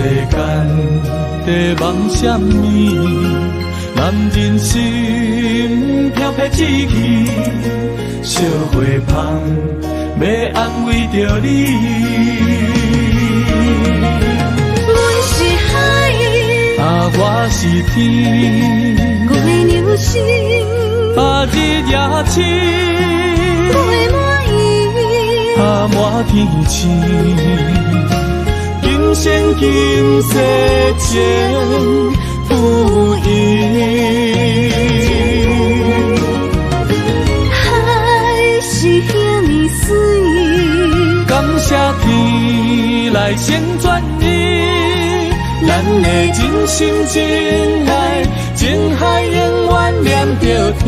间在梦什么？男人心飘飘志气，烧花香要安慰着你。阮是海，我是天，我的流星，日夜深，月满意，满天星。今生今世前不移。海是遐尼水，感谢天来成全你，咱的真心真爱，情海永远念着天。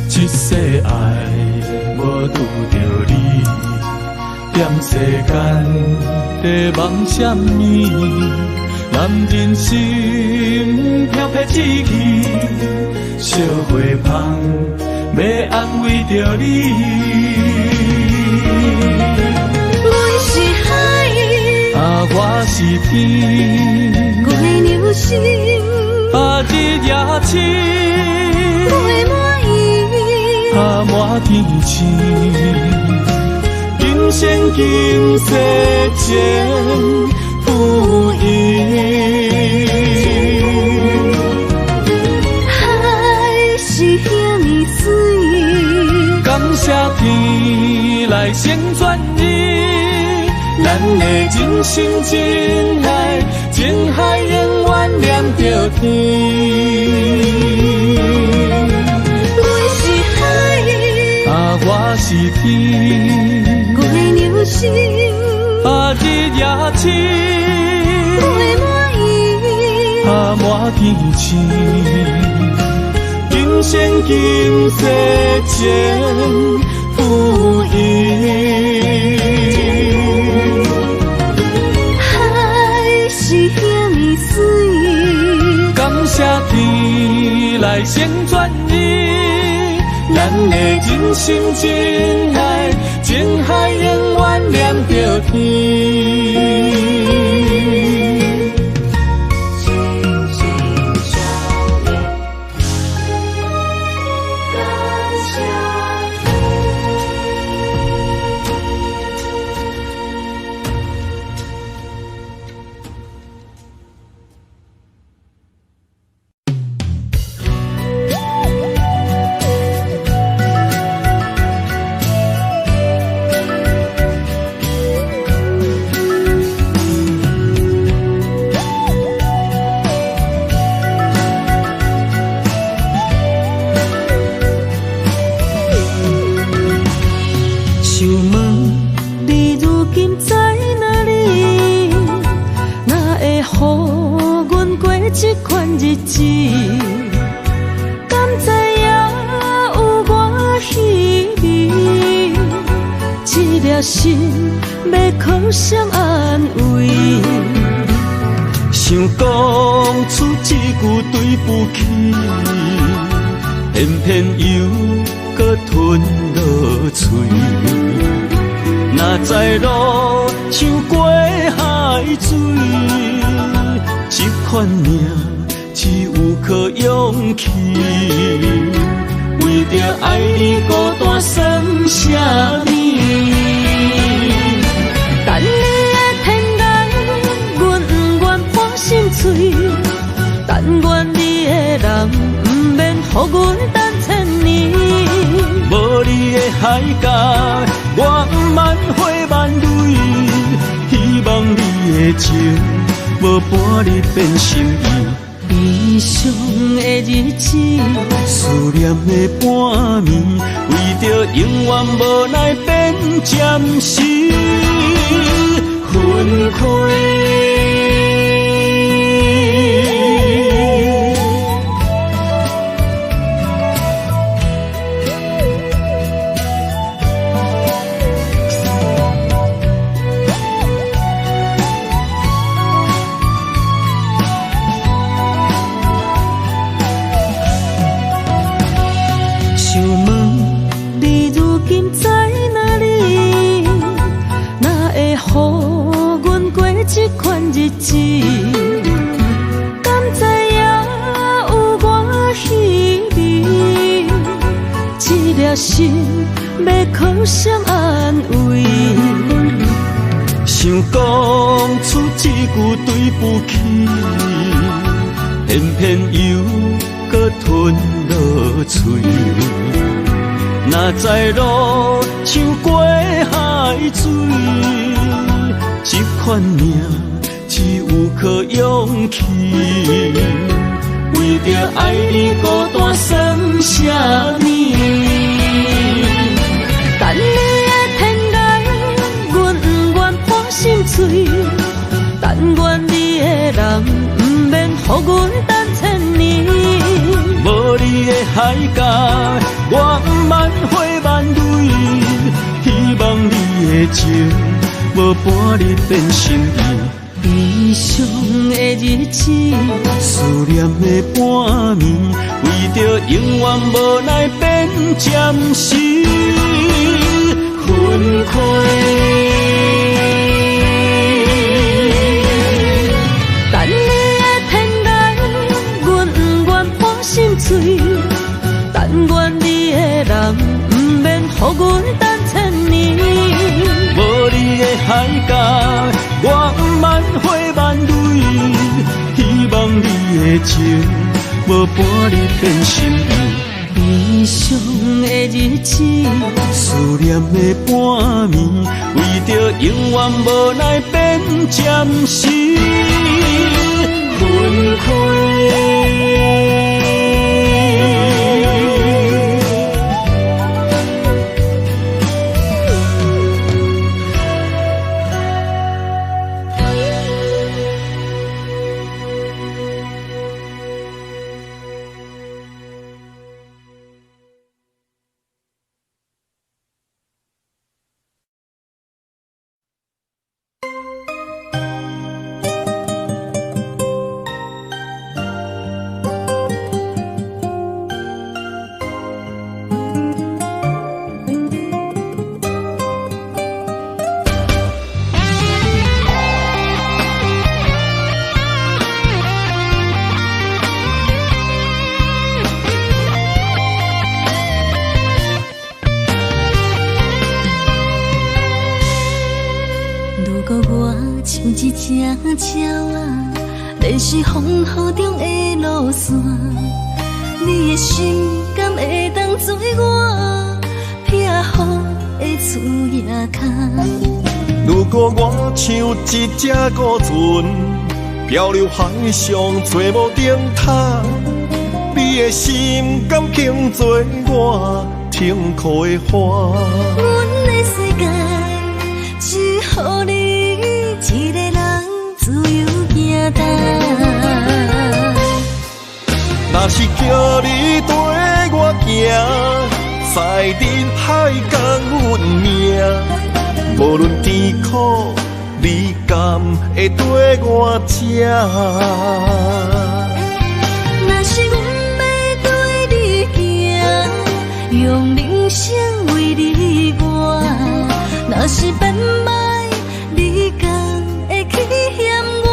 一世爱无拄着你，踮世间在梦什么？男人心飘飘志气，烧花香要安慰着你。阮是海，我是天，我的流星，日夜深，月满意，满天星。今生今世前不移。海是遐尼水，感谢天来成全你，咱的真心真爱，情海永远念着天。阮是海，我是天，我的流星，日夜深，月满意，满天星。今生今世前不移。海是遐尼水，感谢天来成全你，咱的真心真爱，情海永远念着天。心要靠谁安慰？想讲出一句对不起，偏偏又搁吞落嘴。若知路像过海水，这款命只有靠勇气。为着爱你孤单算什么？等你的天涯，阮不愿破心碎。等阮等千年。无你的海角，我万花万蕊，希望你的情无半日变心意。悲伤的日子，思念的半暝，为着永远无奈变暂时分开。这款日子，敢知影有我稀微？这粒心要靠谁安慰？想讲出一句对不起，偏偏又搁吞落嘴。若知路像过海水。这款命只有靠勇气，为着爱你孤单算什么？等你的天涯，阮不愿破心碎。但愿你的人不免予阮等千年。无你的海角，我万花万蕊，希望你的情无半日变心意。悲伤的日子，思念的半暝，为着永远无奈变暂时分开。等你的天涯，阮不愿破心碎。但愿你的人不免予阮等千年。无你的海角，我万花万蕊，希望你的情无半日变心意。悲伤的日子，思念的半暝，为着永远无奈变暂时分开。一只鸟啊，迷失风雨中的路线，你的心敢会当做我避雨的厝野脚？如果我像一只孤船，漂流海上找无顶塔，你的心敢肯做我痛苦的花？阮的世界只予你一个人自由行踏。若是叫你跟我行，在人海共阮命，无论甜苦，你敢会跟我吃？若是阮要对你行，用人生为你活，若是变歹，你敢会去嫌我？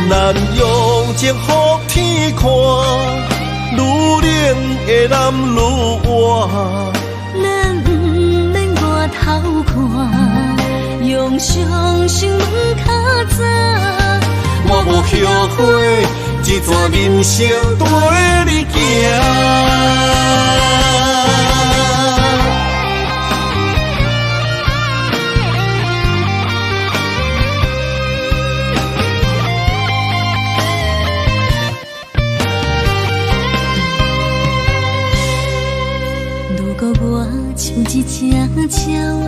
咱用情予天看，愈冷的男愈活。咱不免外头看，用双心门较早。我无后悔，一段人生跟你行。如果我像一只鸟啊，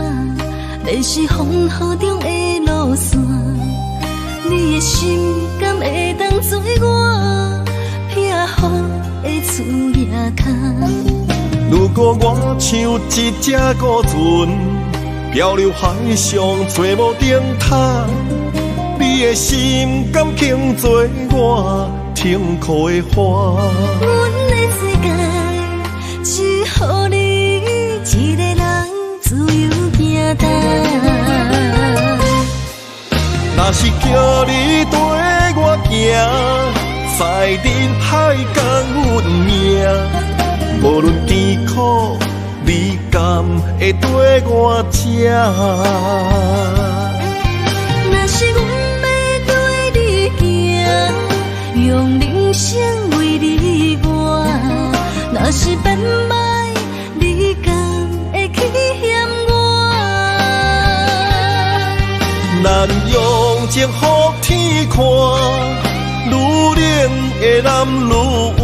迷失风雨中的路线，你的心敢会当做我避雨的厝夜空？如果我像一只孤船，漂流海上找无顶塔，你的心敢肯做我痛苦的花？阮的世界只予你一个人自由行动。若是叫你跟我行，在人海共运命，无论甜苦，你敢会跟我吃？若是阮要对你行，用人生为你活，若是变歹，你敢会去嫌我？咱用情予天看，愈冷的男愈活。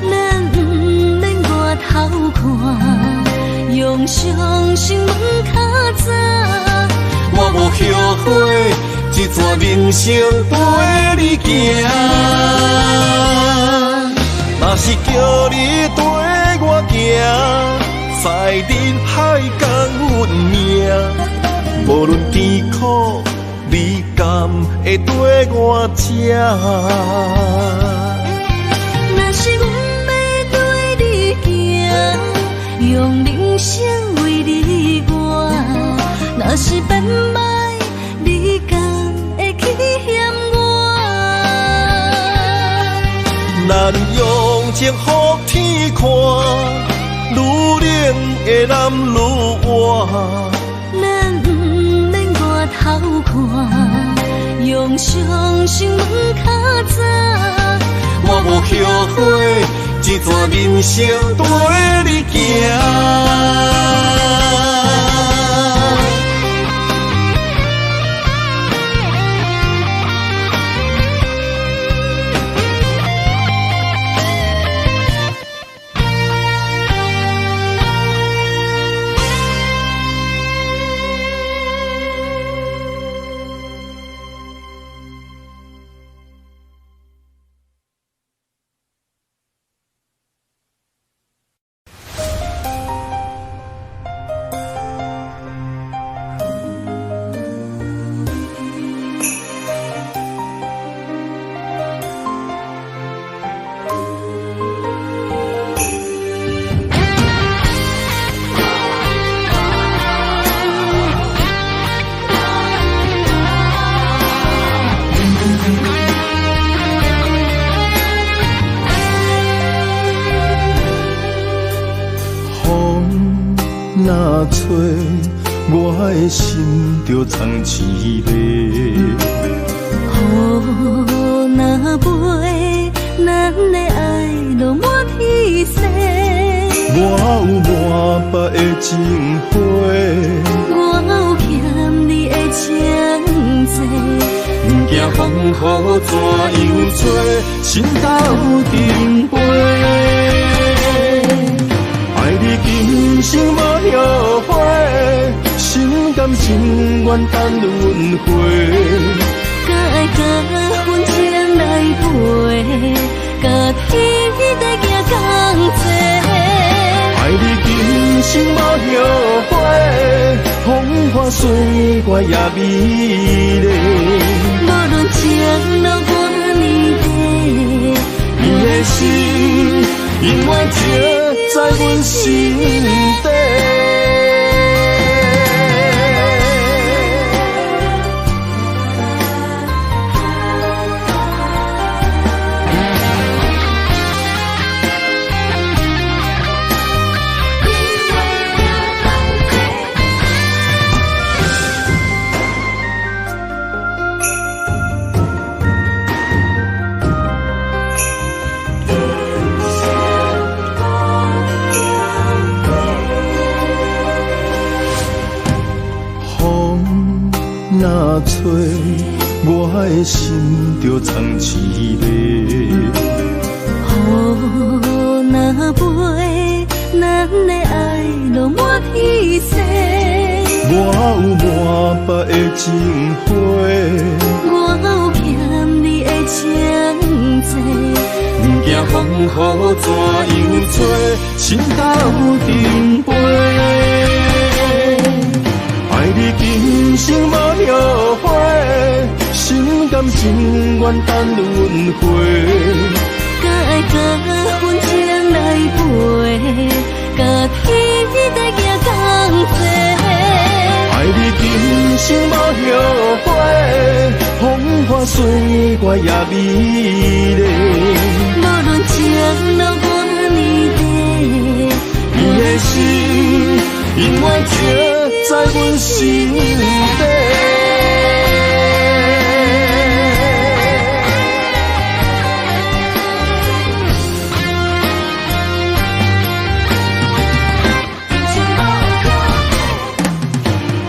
咱不免外头看，用伤心问较早。我无后悔，一段人生跟你行。若是叫你跟我行，在人海共运命，无论甜苦，你敢会跟我吃？若是阮要对你行，用人生为你活，若是变歹，你敢会去嫌我？咱用情予天看，愈冷的男愈活。咱不免外头看，用伤心问较早。我无后悔，一段人生跟你行。若吹，我的心就藏一个。雨若飞，咱的爱就满天星。我有满腹的情花，我有欠你的情债，不惊风雨怎样做，心斗阵飞。爱你今生无后悔，心甘情愿等轮回。敢爱甲阮情来陪，甲天地行同齐。爱你今生无后悔，风花雪月也美丽。无论情路多年短，你的心永远刻在阮心底。滋味。雨若飞，咱的爱落满天星。我有满腹的情花，我有欠你的情债，不惊风雨怎样吹，心斗阵飞。爱你今生无后悔，心甘情愿等轮回。甲爱甲阮情来陪，甲天在行同齐。爱你今生无后悔，风花雪月也美丽。无论情路多年短，你的心永远刻在阮心底。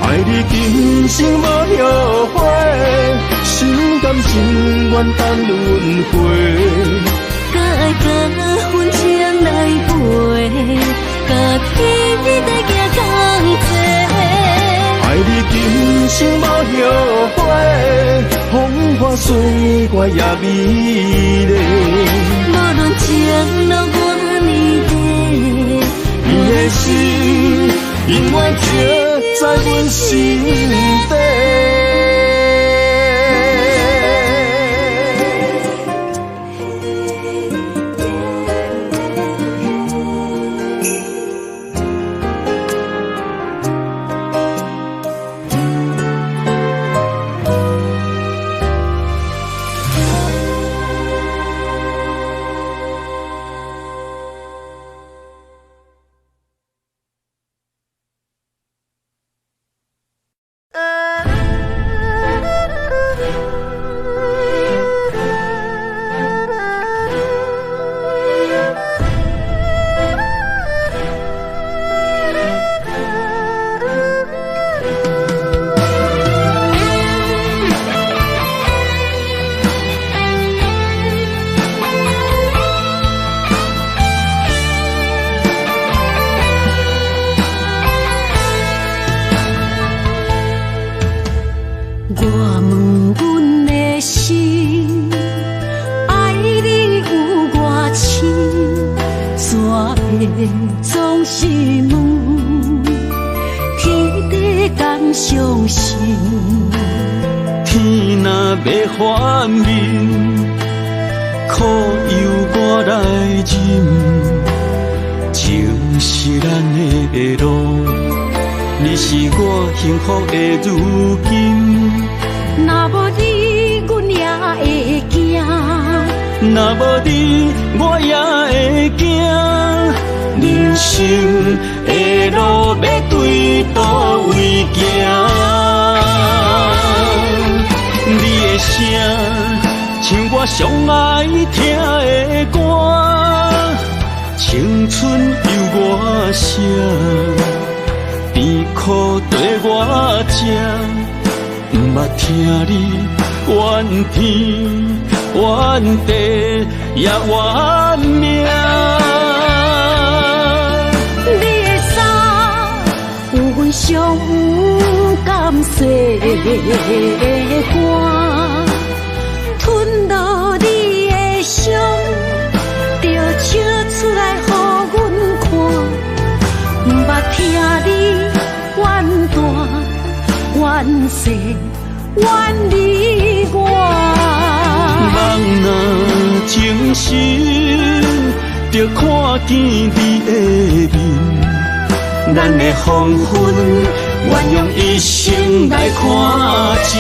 爱你今生无后悔，心甘情愿等轮回。甲爱甲阮情来陪，甲天在行同齐。爱你今生无后悔，风花雪月也美丽。无论情路多年短，你的心永远刻在阮心底。总是问天地敢相信？天若要反面，苦由我来忍。情是咱的路，你是我幸福的如今。若无你，阮也会惊；若无你，我也会惊。人生的路要对倒位行？你的声像我上爱听的歌，青春由我写，甜苦对我吃，不捌听你怨天怨地也怨命。上有甘雪花，吞落你的伤，就笑出来予阮看。不捌听你怨大怨小怨你我。人若情深，就看见你的面。咱的黄昏，愿用一生来看尽。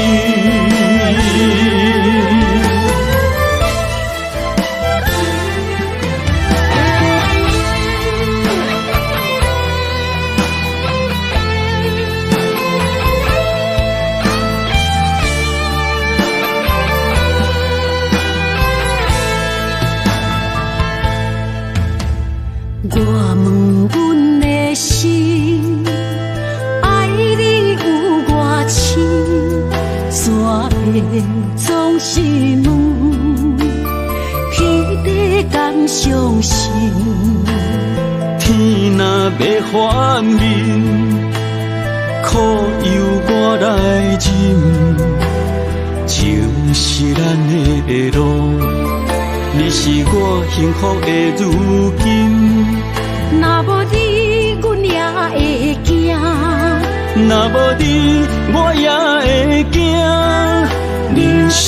我问阮的心，爱你有偌深，煞会总是人相信。天若要反面，苦由我来忍。情是咱的路，你是我幸福的如今。若无你，阮也会惊；若无你，我也会惊。人生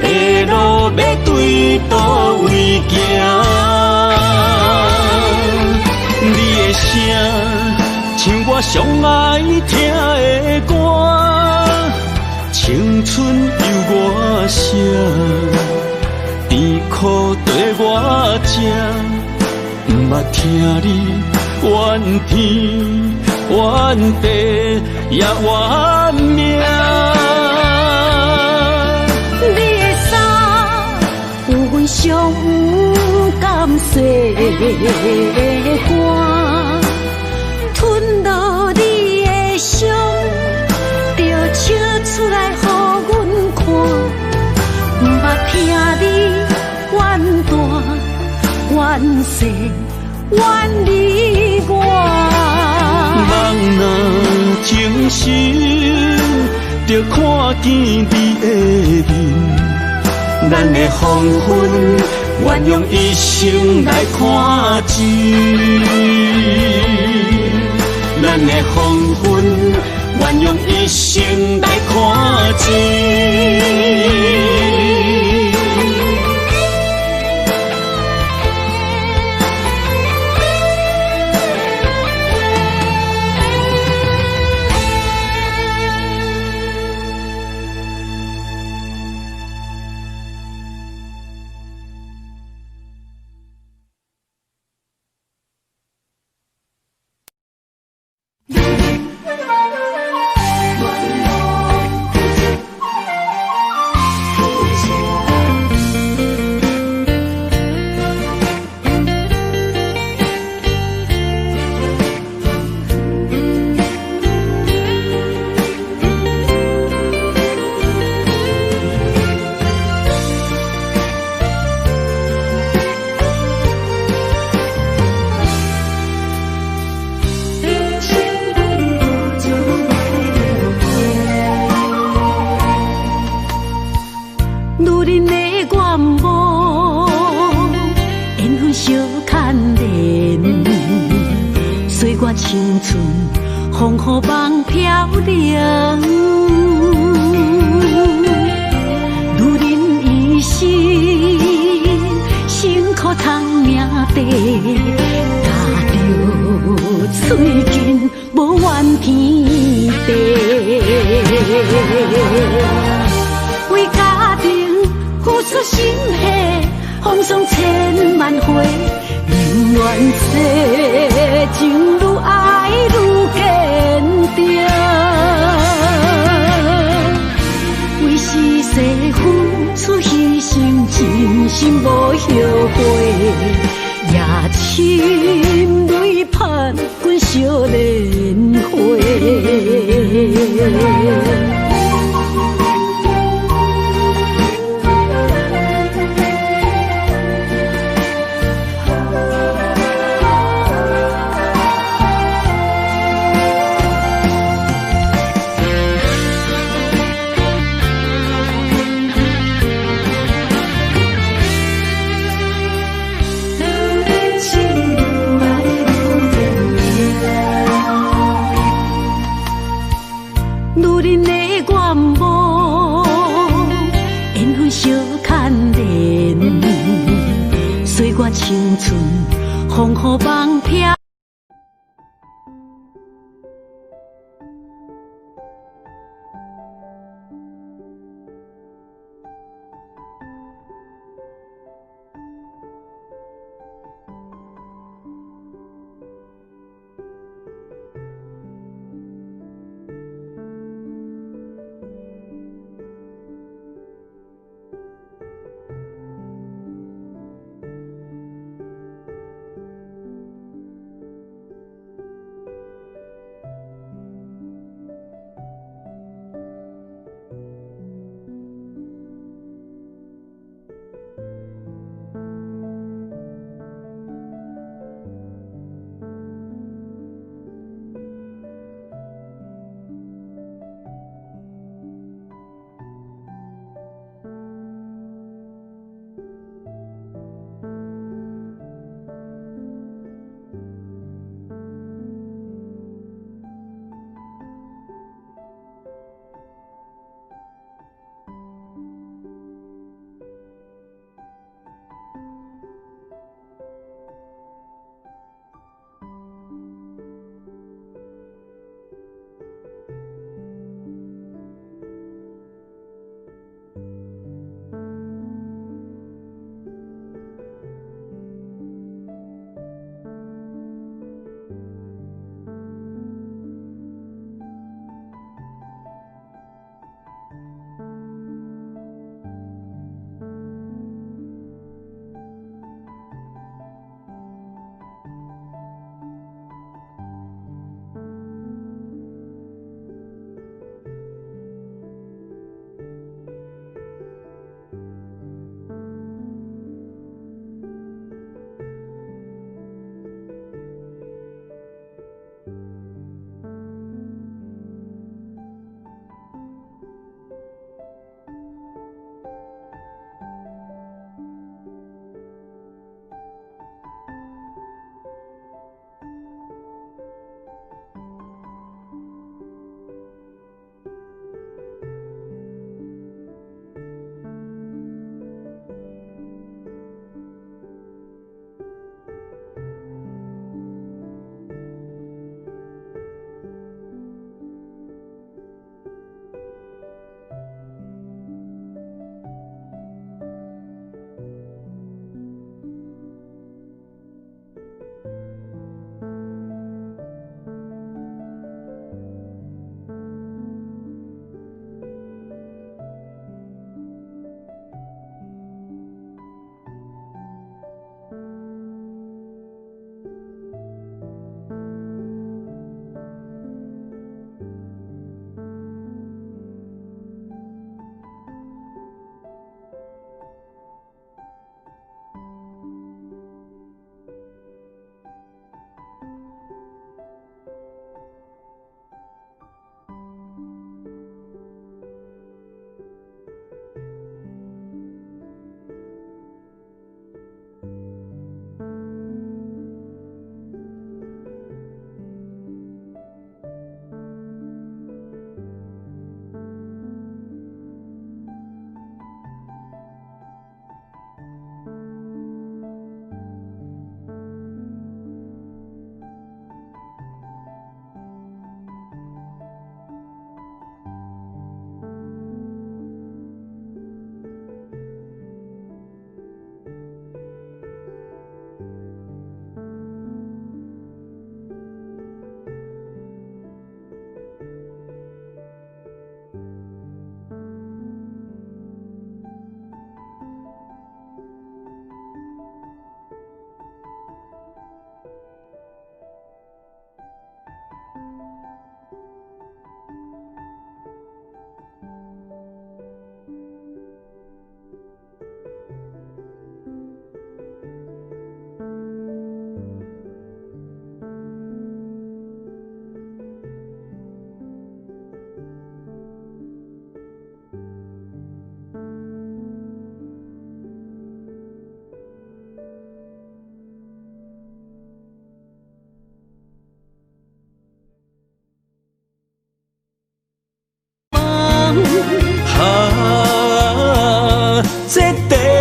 的路要对倒位行？你的声，像我上爱听的歌，青春由我写，甜苦对我吃，不捌听你怨天怨地也怨命。你的衫有阮上不甘洗的汗，吞落你的伤，就笑出来予阮看。不捌听你怨大怨细怨离我。人若情深，就看见你的面，咱的黄昏，愿用一生来看尽。咱的黄昏，愿用一生来看尽。青春风雨梦飘零，女人一生辛苦赚命地，踏着嘴筋无怨天地，为家庭付出心血，风霜千万回。宁愿世情愈爱愈坚定，为是世付出牺牲，真心无后悔。夜深泪盼阮少年花。青春风雨梦飘。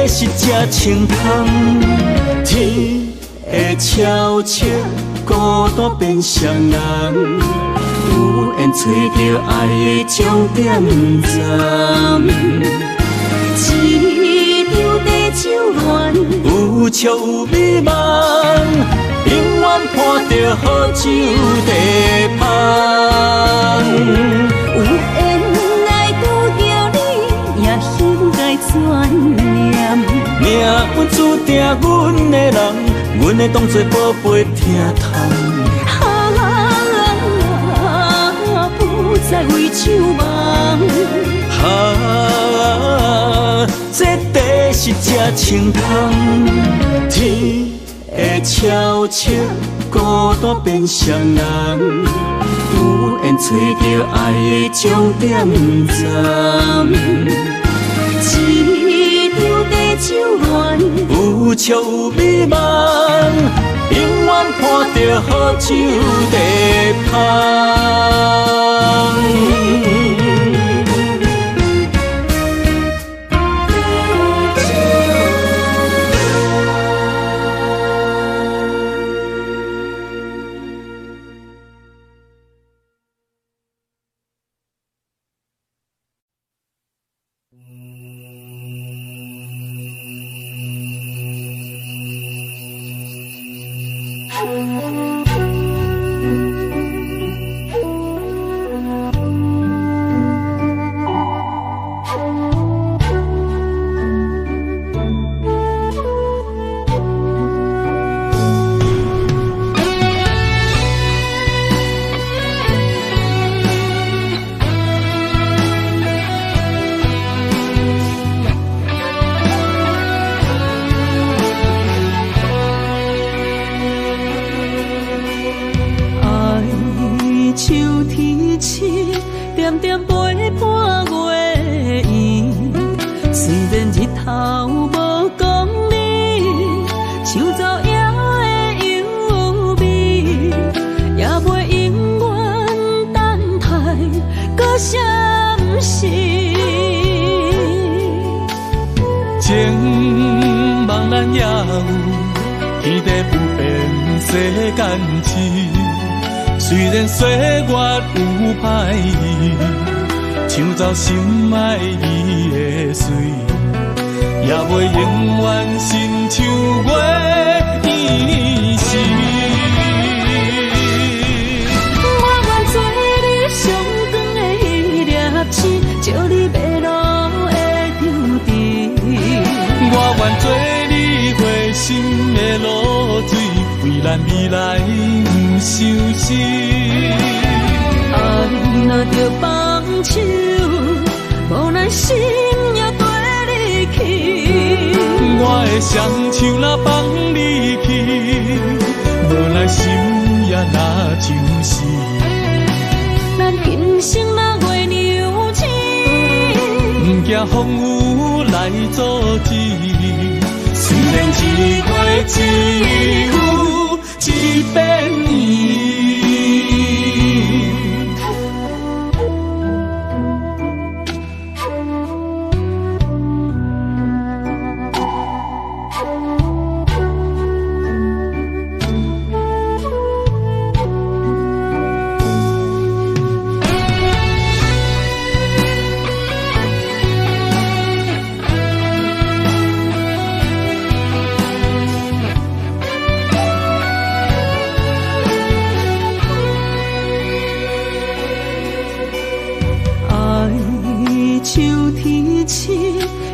是这清芳，天会悄悄孤单变双人，有缘找到爱的终点站。一场地酒恋，有笑有美梦，永远伴着好酒地香。有缘来拄着你，也心该转念。命运注定阮的人，阮会当作宝贝疼痛。不再为酒梦。这地是这清芳，天会悄悄孤单变双人，有缘找到爱的终点站。一场地酒恋，有笑有美梦，永远伴着好酒地香。虽然岁月有歹意，抢走心爱伊的水，也袂永远亲像月依时。我愿做你上长的迄粒星，照你迷路的注定。我愿做你回心的露水，为咱未来不伤心。爱若着放手，无咱心也跟你去。我的双手若放你去，无咱心也若像死。咱今生若月娘星，不惊风雨来阻止。虽然一月只有一遍年。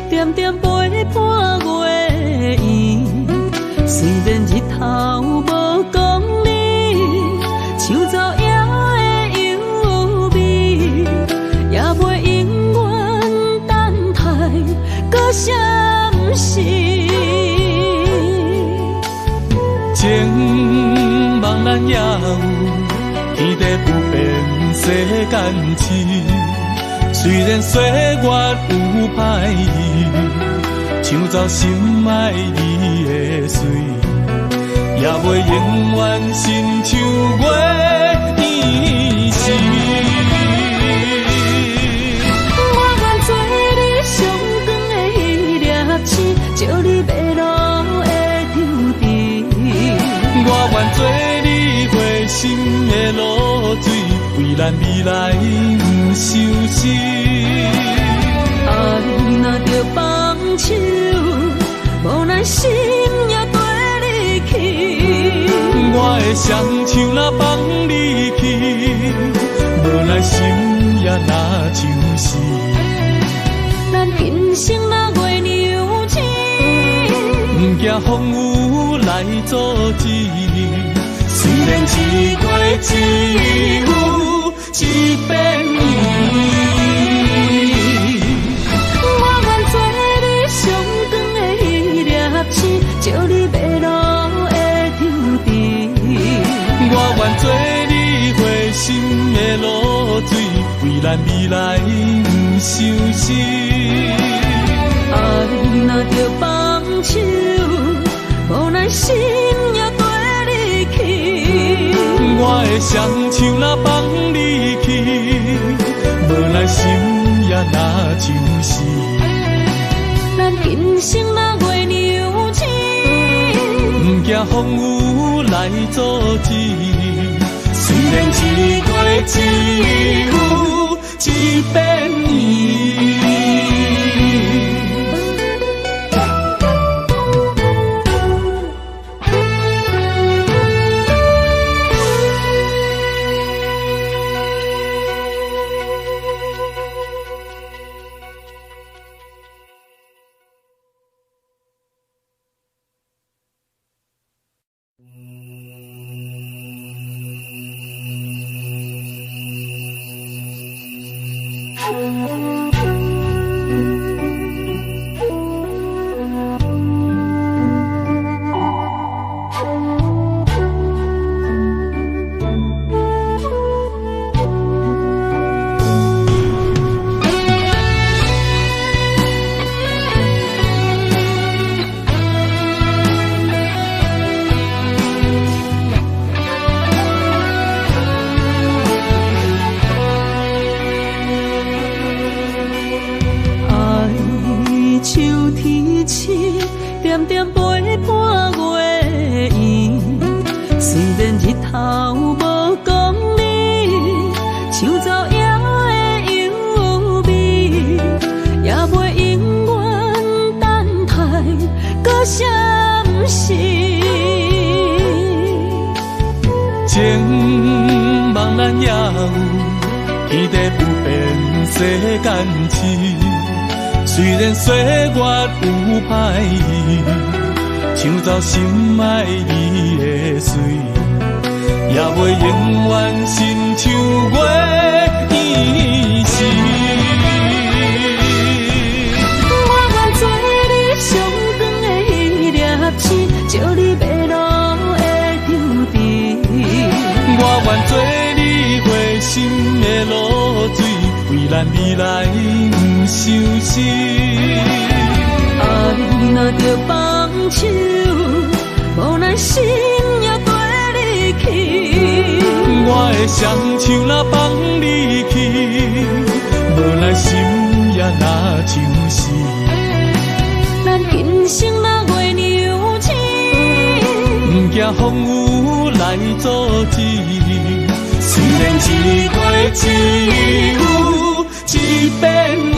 点点陪伴月圆，虽然日头无讲理，抢走夜的优美，也袂永远等待，搁啥不是？情茫然也有天地不变世间事。虽然岁月有歹意，抢走心爱你的水，也袂永远亲像月依时。我愿做你上长的迄粒星，借你迷路的抽屉。我愿做你回心的露水，为咱未来不相思。爱若着放手，无咱心也跟你去。我的双手若放你去，无咱心也若像是。咱今生若月牛星，不惊风雨来阻止。虽然一过一有一变伊。借你迷路的抽屉，我愿做你回心的露水，为咱未来不相思。爱若着放手，无咱心也跟你去。我的双手若放你去，无咱心也若像是。咱今生若月牛星，不惊风雨来阻止。虽然一过一有一变伊。虽然岁月有歹意，抢走心爱伊的水，也袂永远亲像月圆时。我愿做你上长的迄粒星，借你迷路的抽屉。我愿做你回心的露水，为咱未来不相思。爱若着放手，无咱心也跟你去。我的双手若放你去，无咱心也若像是。咱今生若月牛星，不惊风雨来阻止。虽然一过一有一变伊。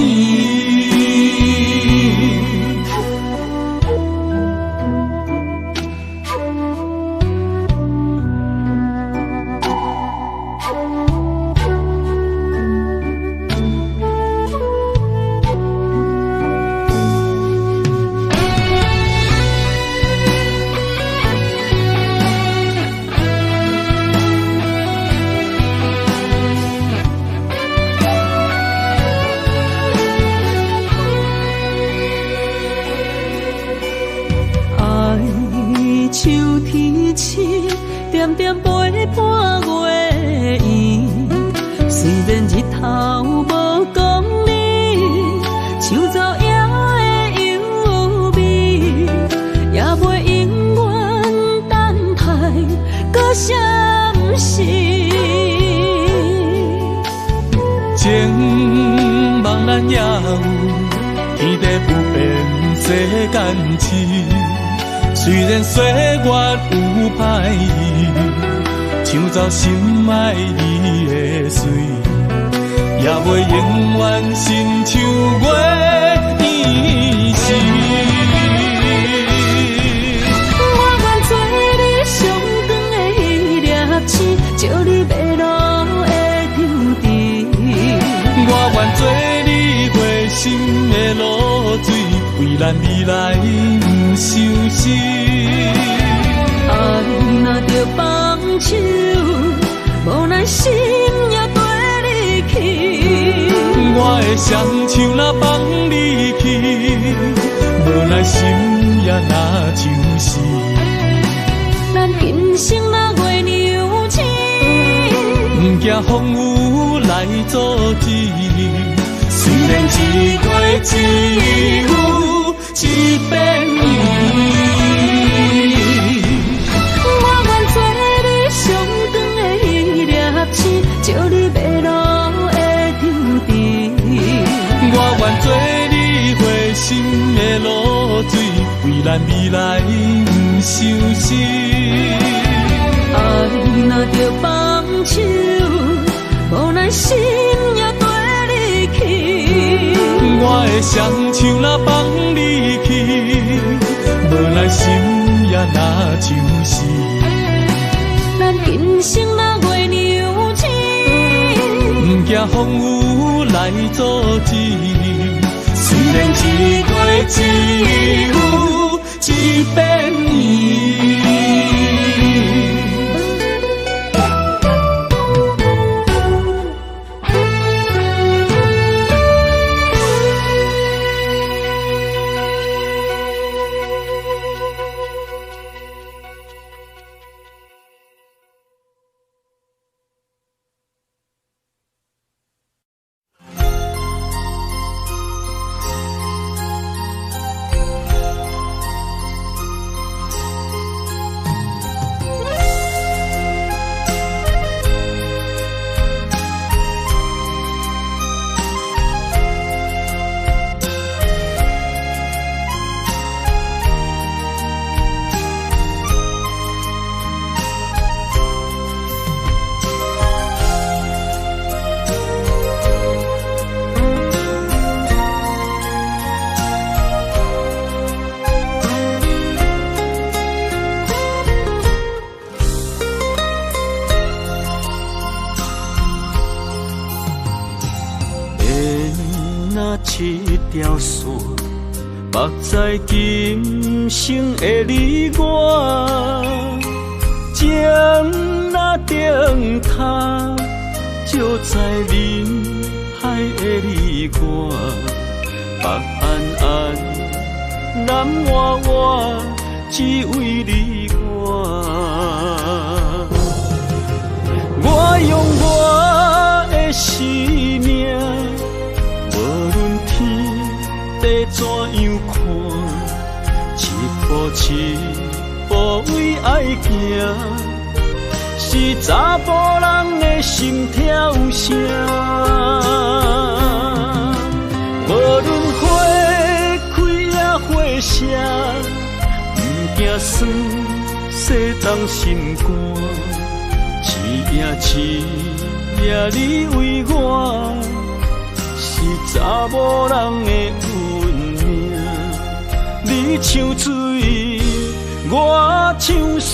点点陪伴月圆，虽然日头无讲你，抢走夜的优美，也袂永远等待搁闪烁。情望咱也有，天地不变世世间痴，虽然岁月有歹意，抢走心爱你的水，也袂永远亲像月依时。我愿做你上长的迄粒星，照你迷路的抽屉。我愿做你回心的露水，为咱未来不伤心。爱若着放手，无奈心也跟你去。我的双手若放你去，无奈心也若像死。咱今生若月娘星，不惊风雨来阻止。虽然一月只有一遍伊。我愿做你上长的迄粒星，照你迷路的抽屉。我愿做你回心的露水，为咱未来不伤心。爱若着放手，无奈心也跟你去。我的双手若放你去，无奈心也若像死。咱今生若月娘星，不惊风雨来阻止。虽然一月只有一遍伊。一条线，目在今生的你我，情若灯塔，照在人海的你我，北安安，南活活，只为你我。我用我的生命。无论天地怎样看，一步一步为爱行，是查甫人的心跳声。无论花开也花谢，不惊酸洗冻心肝，一夜一夜你为我。是查某人的运命，你像水，我像山。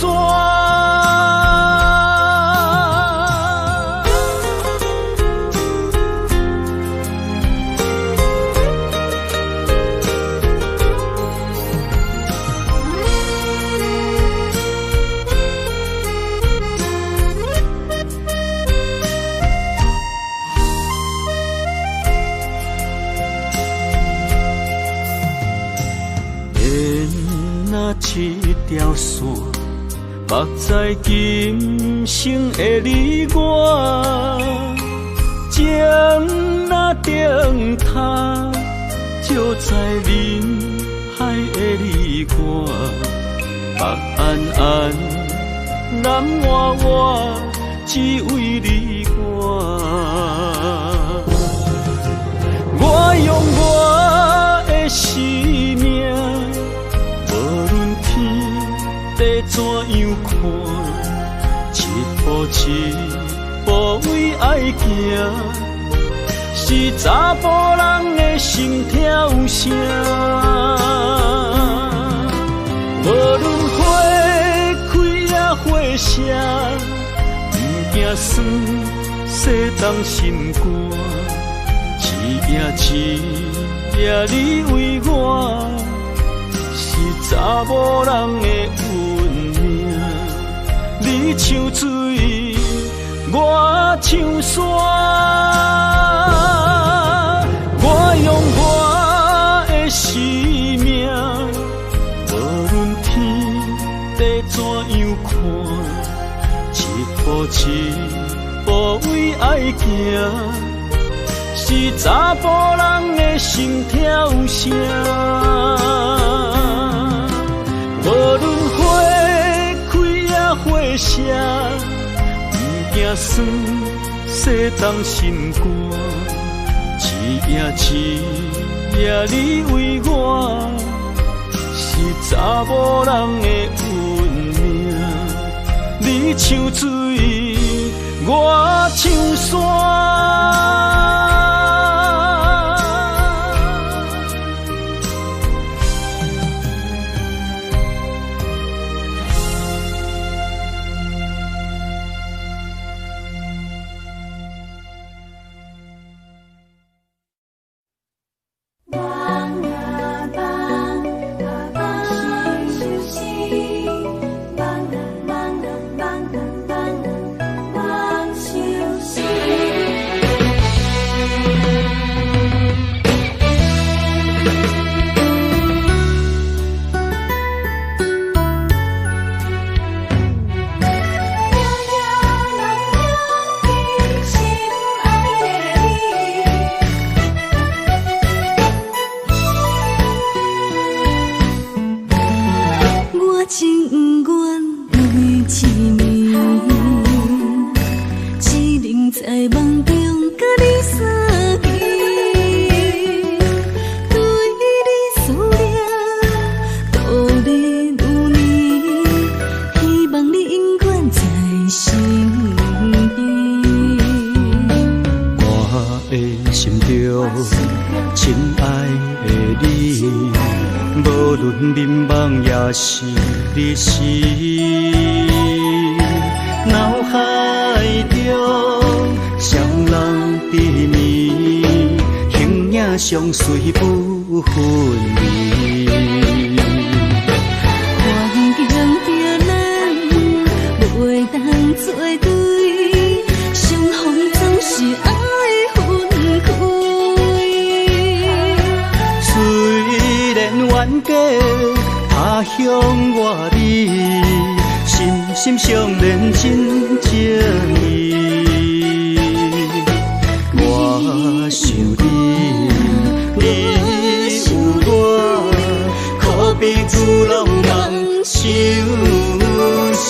一条线，目在今生的你我，情若灯塔，照在人海的你我，北安安，南活活，只为你我。我用我的生命。怎样看？一步一步为爱行，是查甫人的心跳声。无论花开也花谢，不惊酸，洗动心肝。一夜一夜你为我，是查某人的运命。你像水，我像山，我用我的生命，无论天地怎样看，一步一步为爱行。是查甫人的心跳声，无论花开也花谢，不惊酸，洗动心肝。一夜你为我，是查某人的运命。你像水，我像山。是你是脑海中双人缠绵，形影相随不分离。环境着咱袂当作对，相逢总是爱分开。虽然冤家他乡外里，心心相连真情意。我想你，你有我，可比古老梦相思。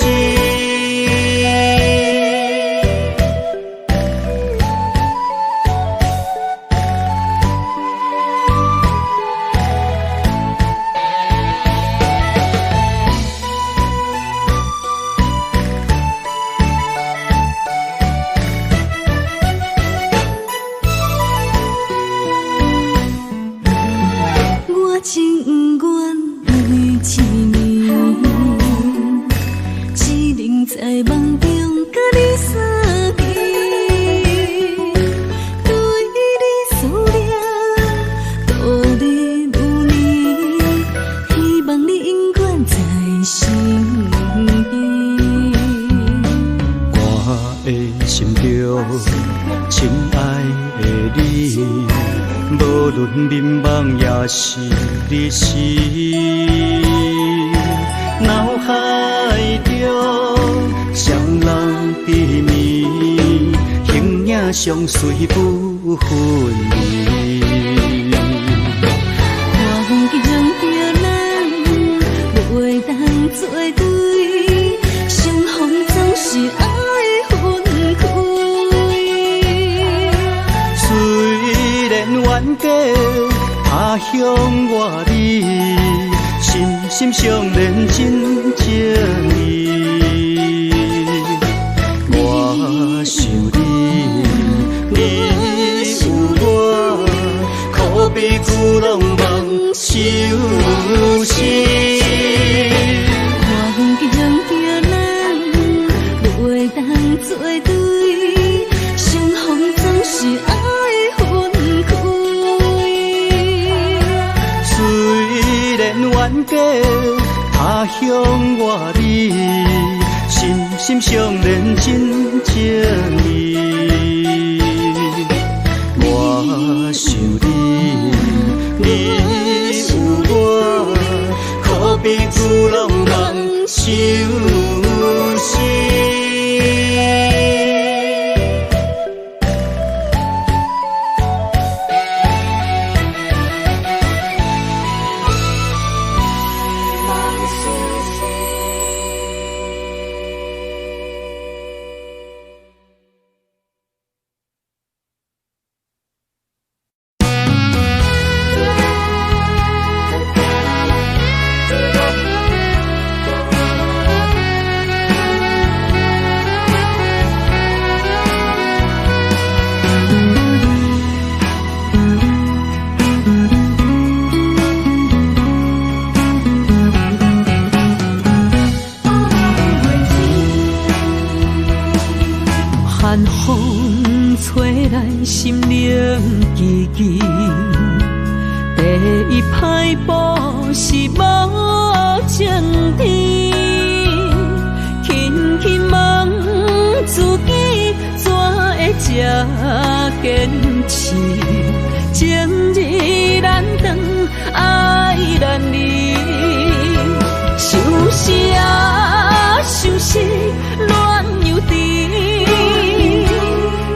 是你是脑海中双人缠绵，形影相随不分离。环境着咱袂当作对，相逢总是爱分开。虽然冤家他乡外里，心心上认真情意。我想你，你有我，可比久拢梦相思。环境惊人，袂当做对，相逢总是爱分开。虽然冤家他乡外里，心上认真情意。我想你，你有我，可比久拢梦相思。寒风吹来，心灵寂寂。第一摆步是无情天，轻轻问自己，怎会这坚持？情义难断，爱难离。想是啊，想是恋又甜。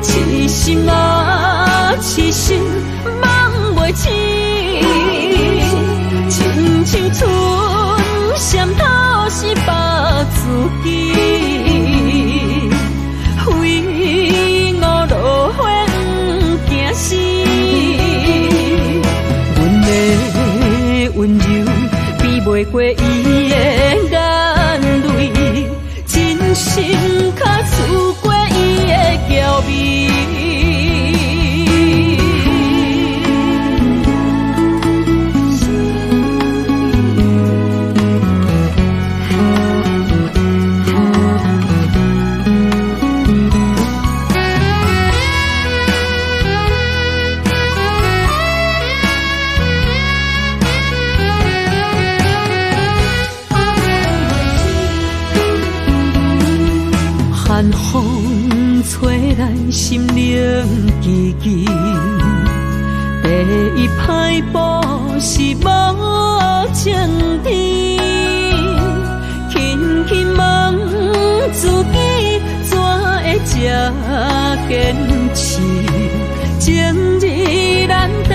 痴心啊，痴心梦袂醒，亲像春闪透是白自己，非我落花惊死。阮的温柔比袂过伊的眼泪，真心较输过伊的娇媚。寒风吹来，心灵寂寂。第一摆步是无情天，轻轻问自己，怎会这坚持？情义难断，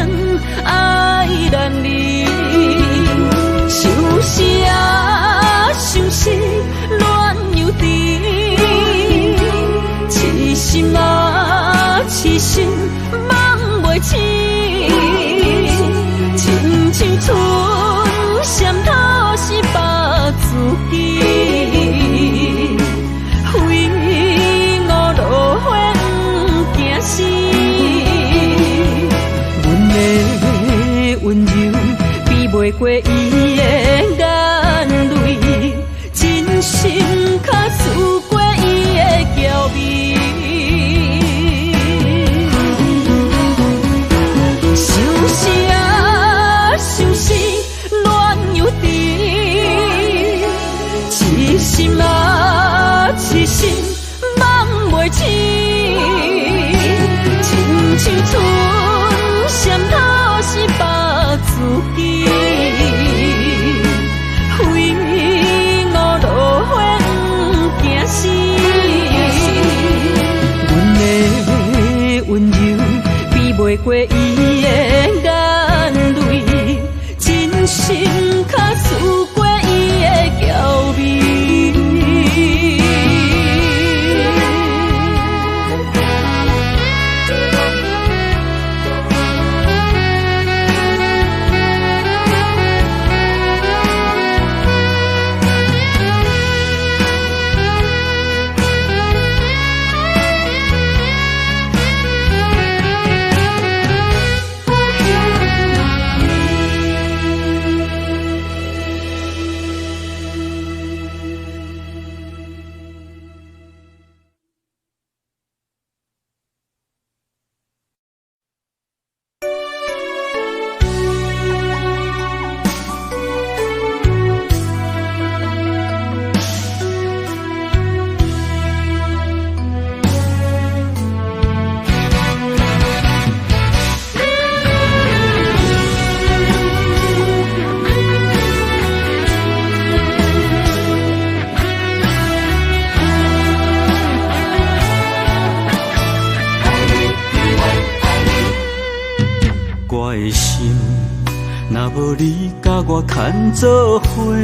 爱难离。想是啊，想是恋又甜。痴心啊，痴心梦袂醒，亲像春闪透是白自己，非我落花惊死。阮的温柔比袂过伊的眼泪，真心较输过伊的娇媚。想是啊，想是恋又甜，痴心啊，痴心梦袂醒，亲像春闪透是白自己，非我落花惊死。阮的温柔比袂过伊的眼泪，真心较输过伊的娇媚。若无你甲我牵做伙，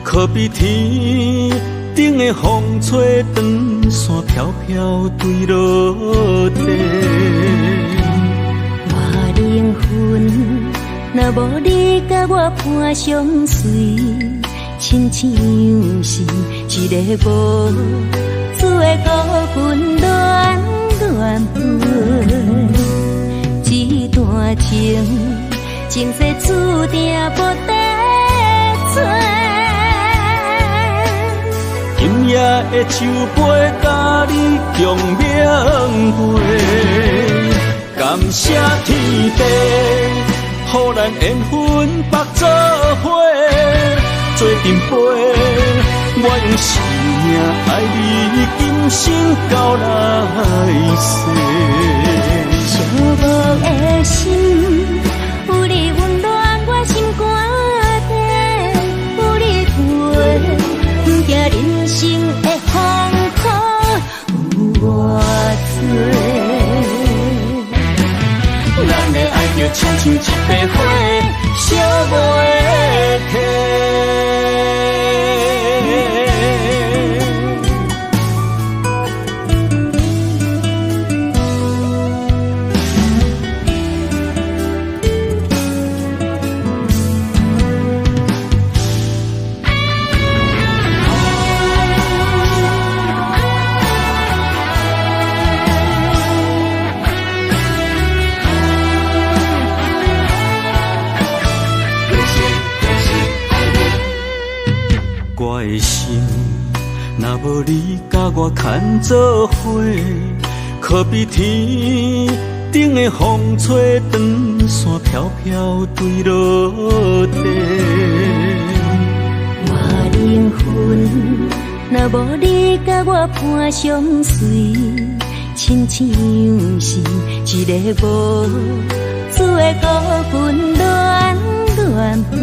可比天顶的风吹长线飘飘坠落地。我灵魂若无你甲我伴相随，亲像是一个无主的孤魂乱乱飞。这段情，前世注定无得找。今夜的酒杯，甲你共鸣陪。感谢天地，予咱缘分白做伙，做阵陪。我用生命爱你，今生到来世。寂寞的心，有你温暖我心肝底，有你陪，不惊人生的风雨有我多。咱的爱就亲像一杯火，烧袂停。我的心，若无你甲我牵做伙，可比天顶的风吹长线飘飘坠落地。我灵魂若无你甲我伴相随，亲像是一个无主的孤魂乱乱飞。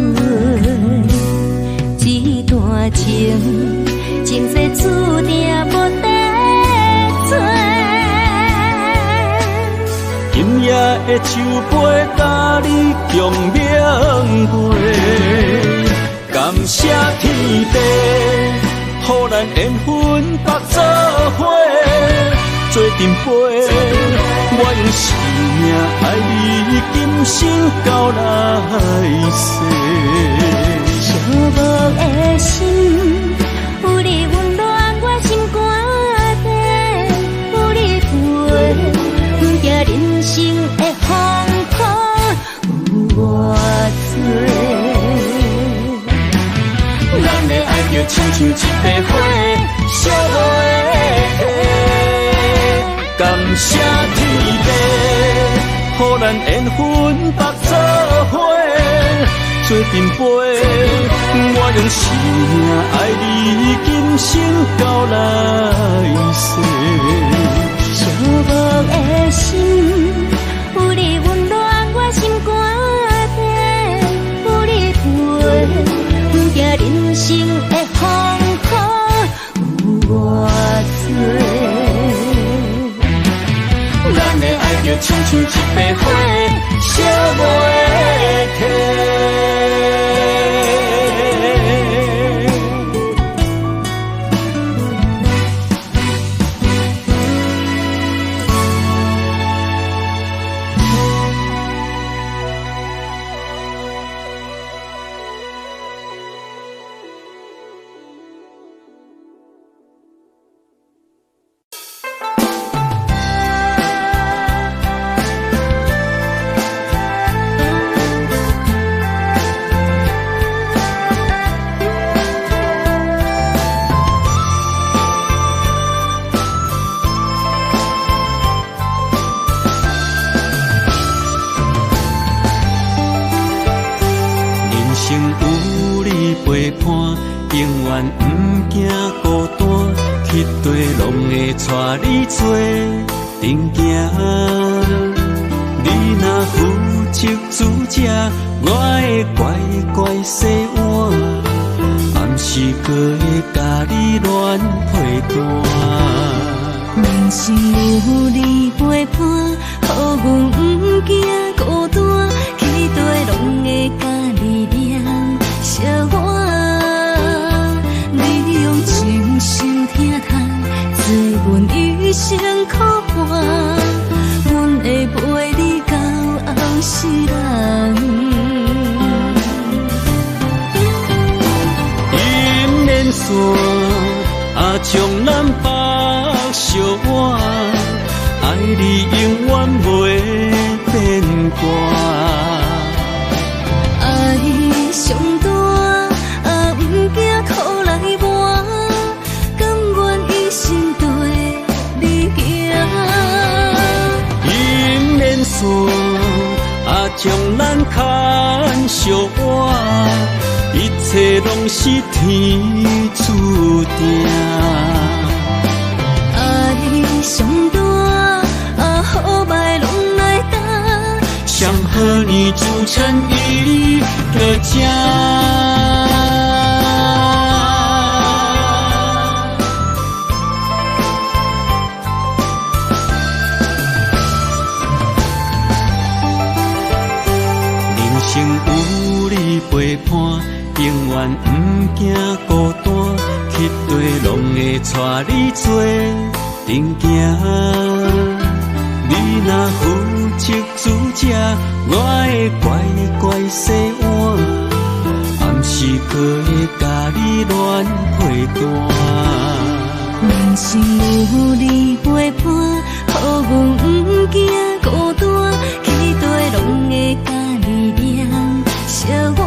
这段情，前世注定无得找。今夜的酒杯，甲你共鸣陪。感谢天地，予咱缘分白做伙，做阵陪。我用生命爱你，今生到来世。寂寞的心，有你温暖我心肝底，有你陪，不惊人生的风雨有我多。咱的爱就亲像一杯火，烧袂停。感谢天地，予咱缘分白做伙，做阵陪。我用生命爱你，今生到来世。寂寞的心，有你温暖我心肝底，有你陪，不惊人生的风雨有我多。咱的爱就亲像一杯火，烧袂停。陪伴，永远不惊孤单，迄地拢会带你做阵行。你若负责主者，我会乖乖洗碗，暗时搁会甲你乱配单。人生有你陪伴，予阮不惊孤单。地拢会甲力量烧我，你用真心疼痛，做阮一生苦伴，阮会陪你到后世人。姻缘线将咱绑相偎，爱你永远袂变卦。爱上大，不惊苦来磨，甘愿一生对你行。姻缘线将咱牵相偎，一切拢是天注定。爱上大，好歹拢来担，想和你组成一个家。人生有你陪伴，永远不惊孤单，去地拢会带你做阵行。你若负责主者，我会乖乖洗碗，暗时可会甲你恋配搭。人生有你陪伴，予阮不惊孤单，去地拢会甲力量烧我。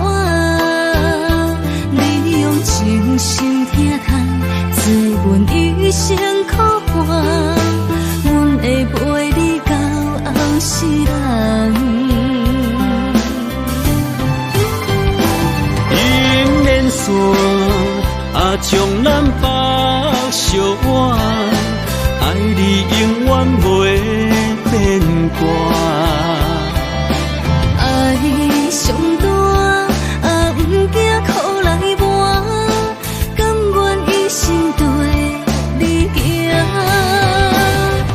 你用真心疼痛，做阮一生苦伴，阮会陪你到后世人。姻缘线将咱绑相偎，爱你永远袂变卦。爱上大，不惊苦来磨，甘愿一生对你行。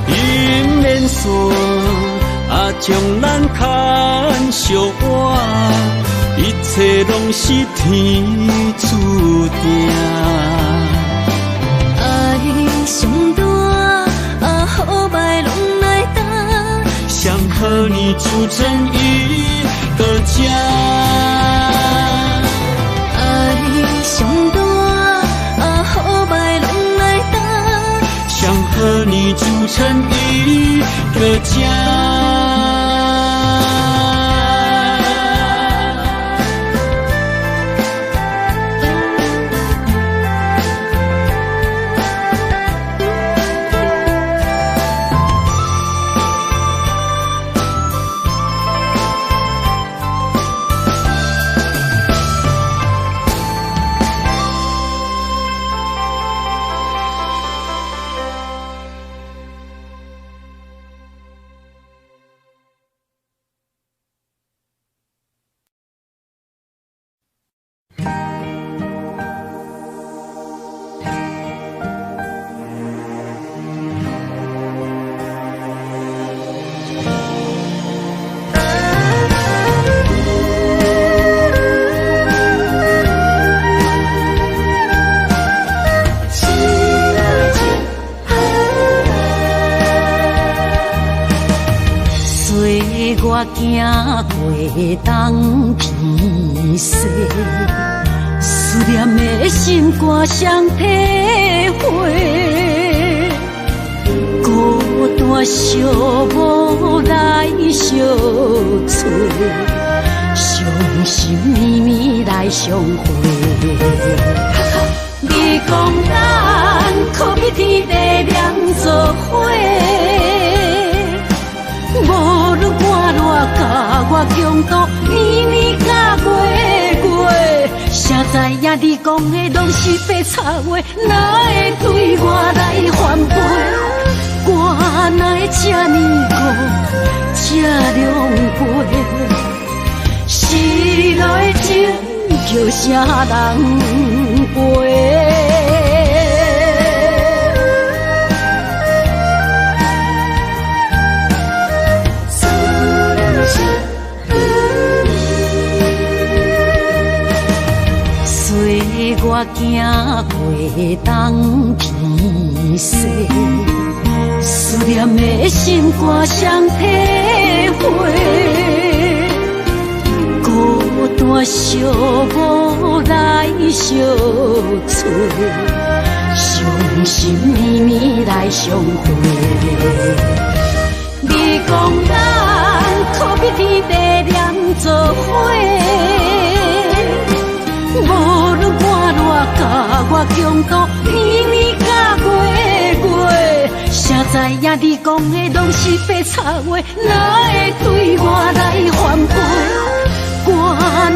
姻缘线将咱牵相偎，一切拢是天注定。爱上大，好歹拢来担，想和你组成一个家。爱上大，好歹拢来担，想和你组成一个家。我行过东偏西，思念的心肝双体会，孤单寂寞来相找，伤心绵绵来相会。你讲咱可比天地两作伙。无论我偌甲我强度，年年甲月，谁知影你讲的拢是白插话，哪会对我来反背？我哪会这呢孤，这狼狽？时来情叫啥人陪？我行过东偏西，思念的心肝双体会。孤单寂寞来相找，伤心绵绵来相会。你讲咱可比天地念做伙，无论寒热甲我强度，年年甲月，谁知影你讲的拢是白插话，哪会对我来反背？我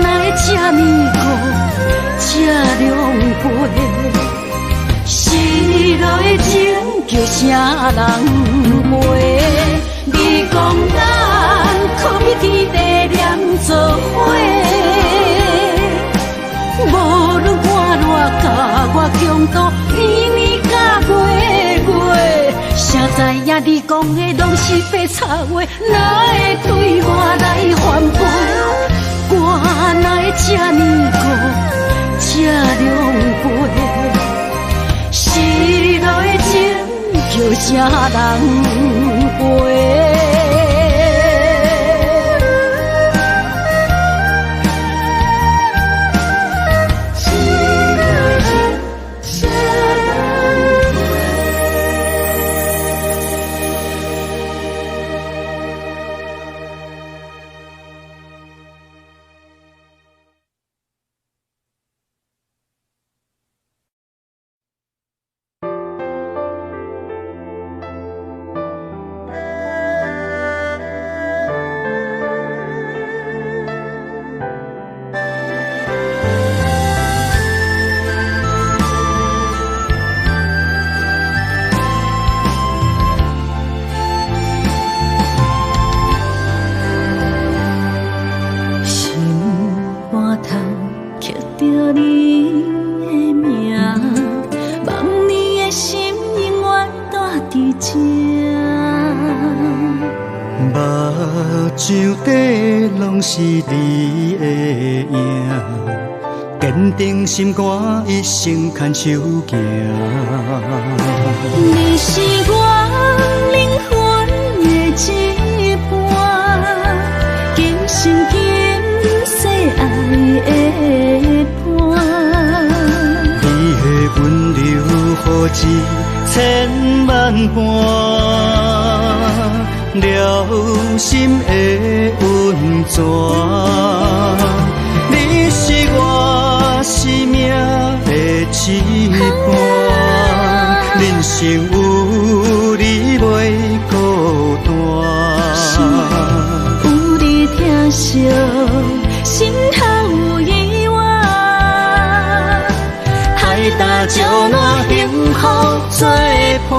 哪会这呢孤，这凉杯？失落的情叫啥人陪？你讲咱可比天地念做伙，无论寒热甲我强度，年年甲月，谁知影你讲的拢是白插话，哪会对我来反背？我哪会这呢孤，这凉杯？失落的情叫啥人陪？是你的影，坚定心肝，一生牵手行。你是我灵魂的一半，今生今世爱的伴。你的温柔好似千万般。了心的温泉，你是我生命的一半，人生有你袂孤单。有你疼惜，心头有意外，海大石烂，幸福作伴。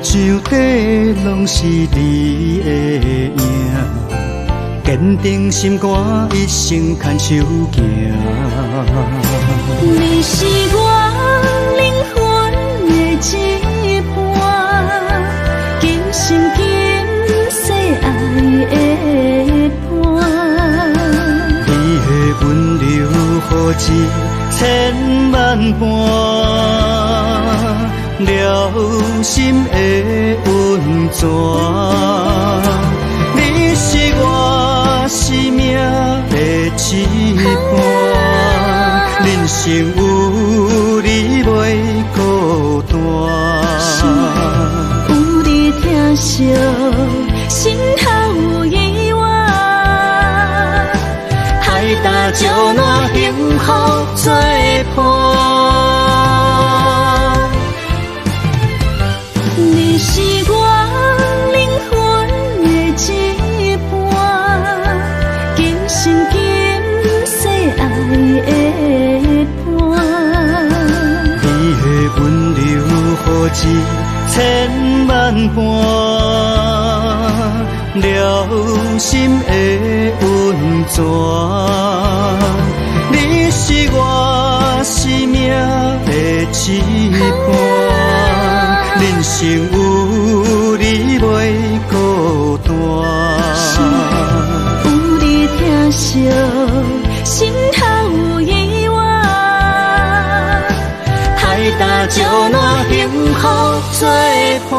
手底拢是你的影，坚定心肝，一生牵手行。你是我灵魂的一半，今生今世爱的伴。你的温柔好似千万般。了心的温泉，你是我生命的一半，人生有你袂孤单。有你疼惜，心头有意外，海大石烂，幸福作伴。你是我灵魂一千万般了心的温泉。你是我生命的一半，人生有你袂孤单。有你疼惜，心头有意外，海大石烂，幸福作伴。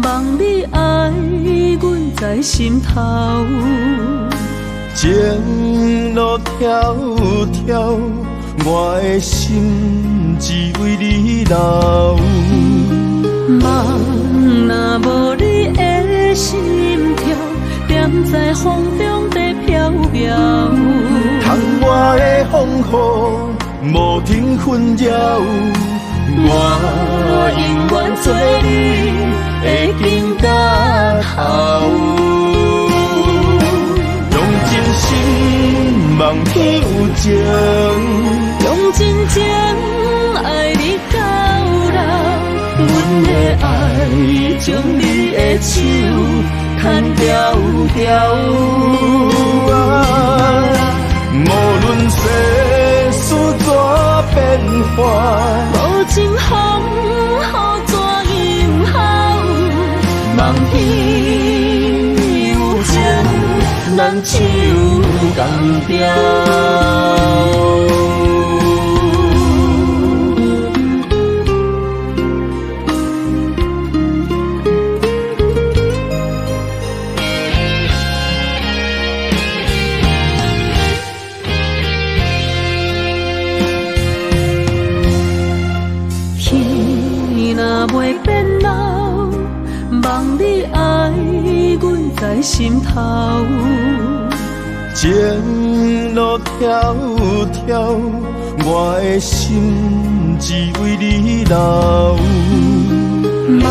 望你爱阮在心头。情路迢迢，我的心只为你留。梦若无你的心跳，踮在风中在飘飘。窗外的风雨无停纷扰，我永远做你的根甲头。用真心望天有情，用真情爱你到老。阮的爱将你的手牵条条。无论世事怎变化，无情风雨怎迎候。望天有情，咱手共调。袂变老，望你爱阮在心头。情路迢迢，我的心只为你留。梦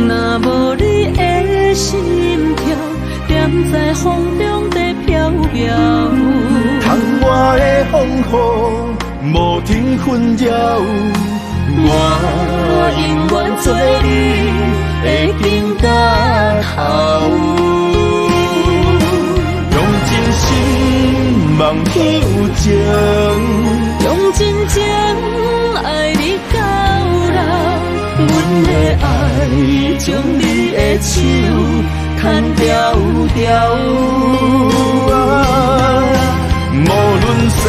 若无你的心跳，踮在风中在飘飘。窗外的风雨无停纷扰，我永远做你的根甲头。用真心望天有情，用真情爱你到老。阮的爱将你的手牵条条。无论世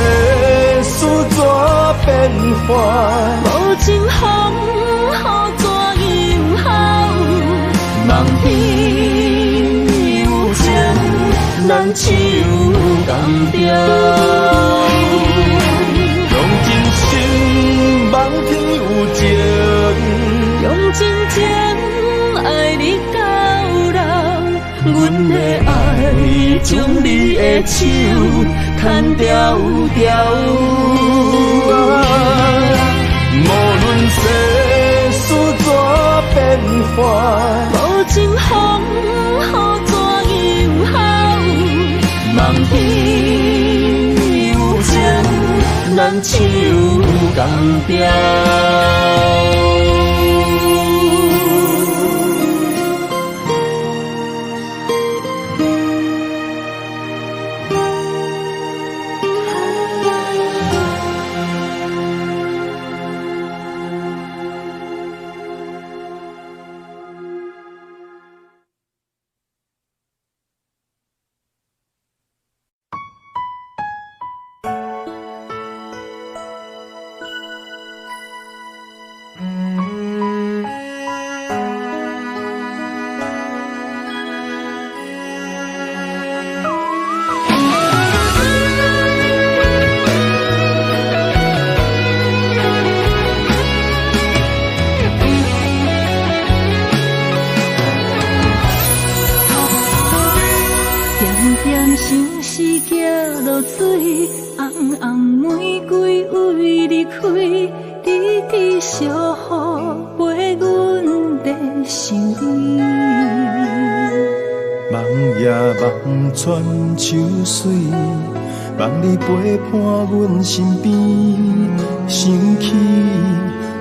事怎变化，无情风雨怎迎候。望天有情，咱手共调。用真心望天有情，用真情爱你到老。阮的爱将你的手牵条条。无论世事怎变化，无情风雨怎迎候。望天有情，咱手共调。像是行落水，红红玫瑰为你开，滴滴小雨陪阮在心里。望也望穿秋水，望你陪伴阮身边，生气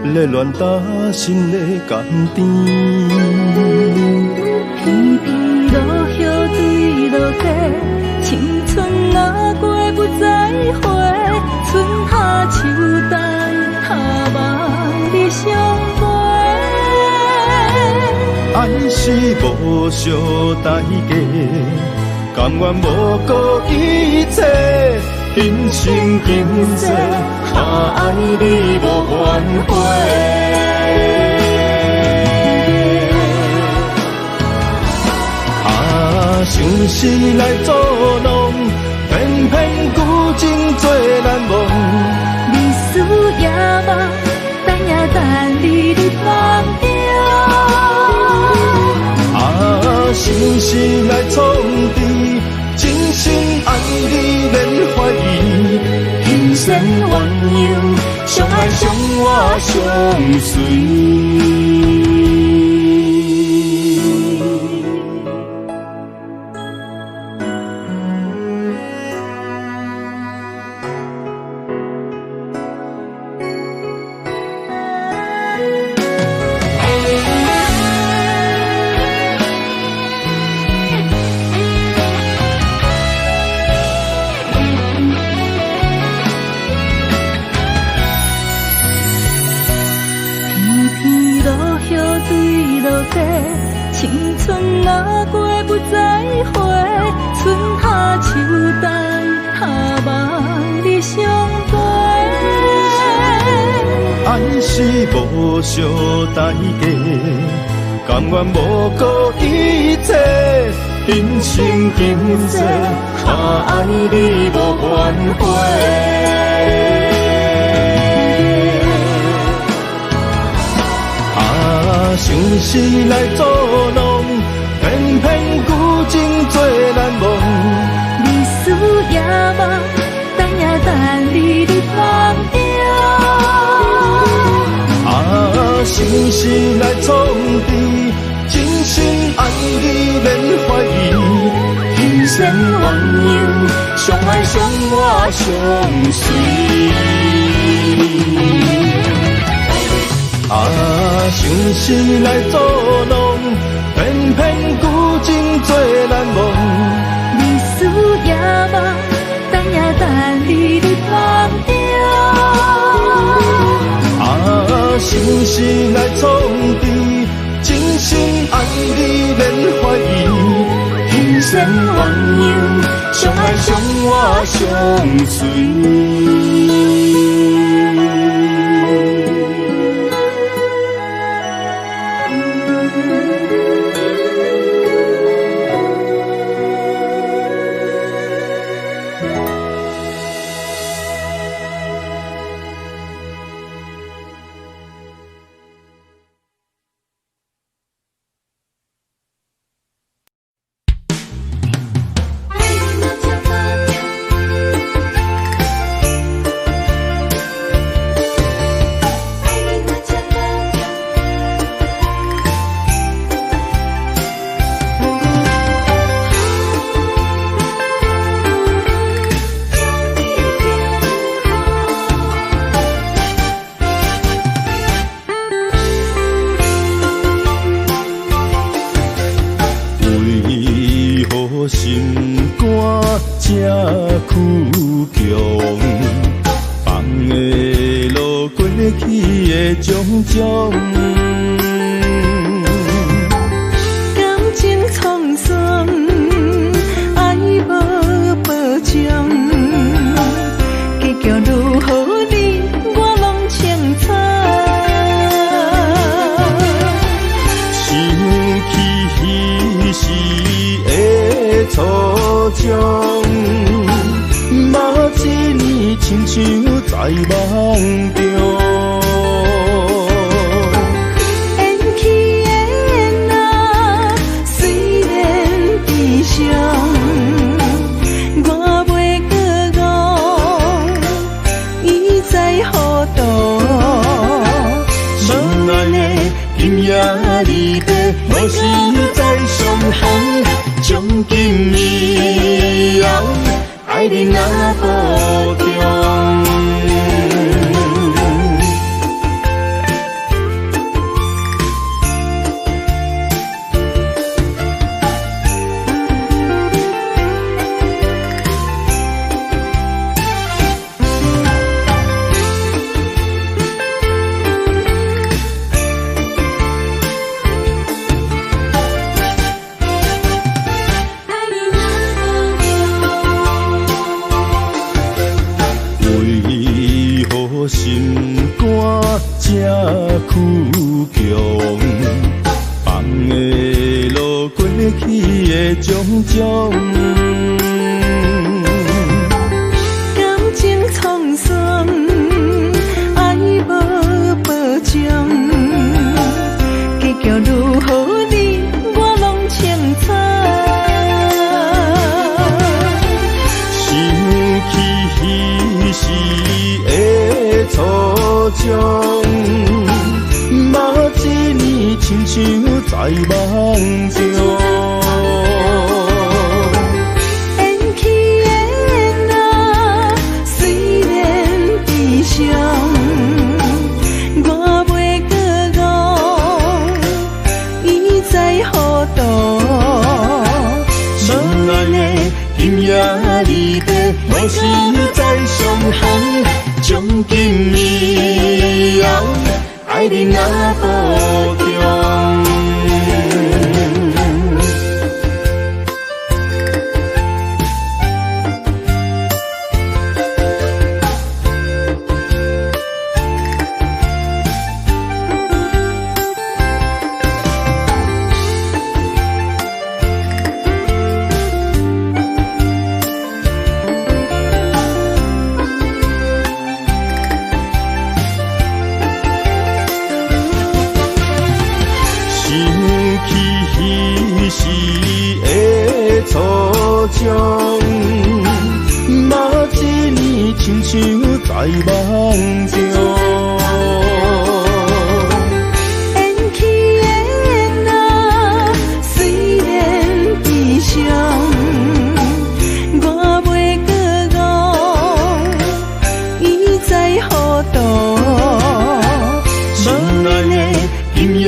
热恋打心的甘甜。片片落叶对落地，青春若过不再回，春夏秋冬下望你相陪。爱是无相代价，甘愿无顾一切，今生今世，爱你无怨悔。想是来作弄，偏偏旧情做难忘。你思也梦，等也等你忘掉。心事来创治，真心爱你免怀疑，轻声鸳鸯，相爱相活相随。青春若过不再回，春夏秋冬下望你相陪。爱是无相代价，甘愿无顾一切，真心今世，爱你无怨悔。想是来作弄，偏偏旧情做难忘。你思也梦，等也等你忘掉。心事来创治，真心爱你免怀疑，轻声鸳鸯，相爱相活相随。想是来作弄，偏偏旧情做难忘。你思也梦，等也等你忘掉。心事来创治，真心爱你免怀疑，轻声鸳鸯，相爱相活相随。去的种种。感情沧桑，爱无保障，结局如何你我拢清楚。想起彼时的初衷，嘛一年亲像在梦中。缘起的那虽然悲伤，我袂搁忘，伊在何处？心爱的今夜离别，何时再相逢？从今以后，爱你若保重。嘛一年亲像在梦中。缘起的那虽然悲伤，我袂搁忘，伊在何处？心爱的今夜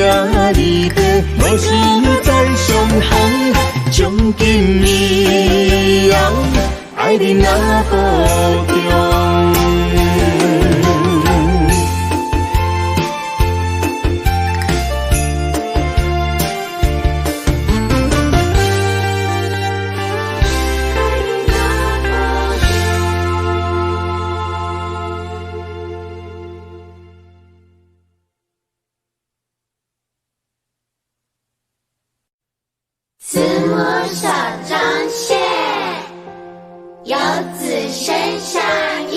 离别，何时再相逢？从今以后，爱你若保重。慈母手中线，游子身上衣。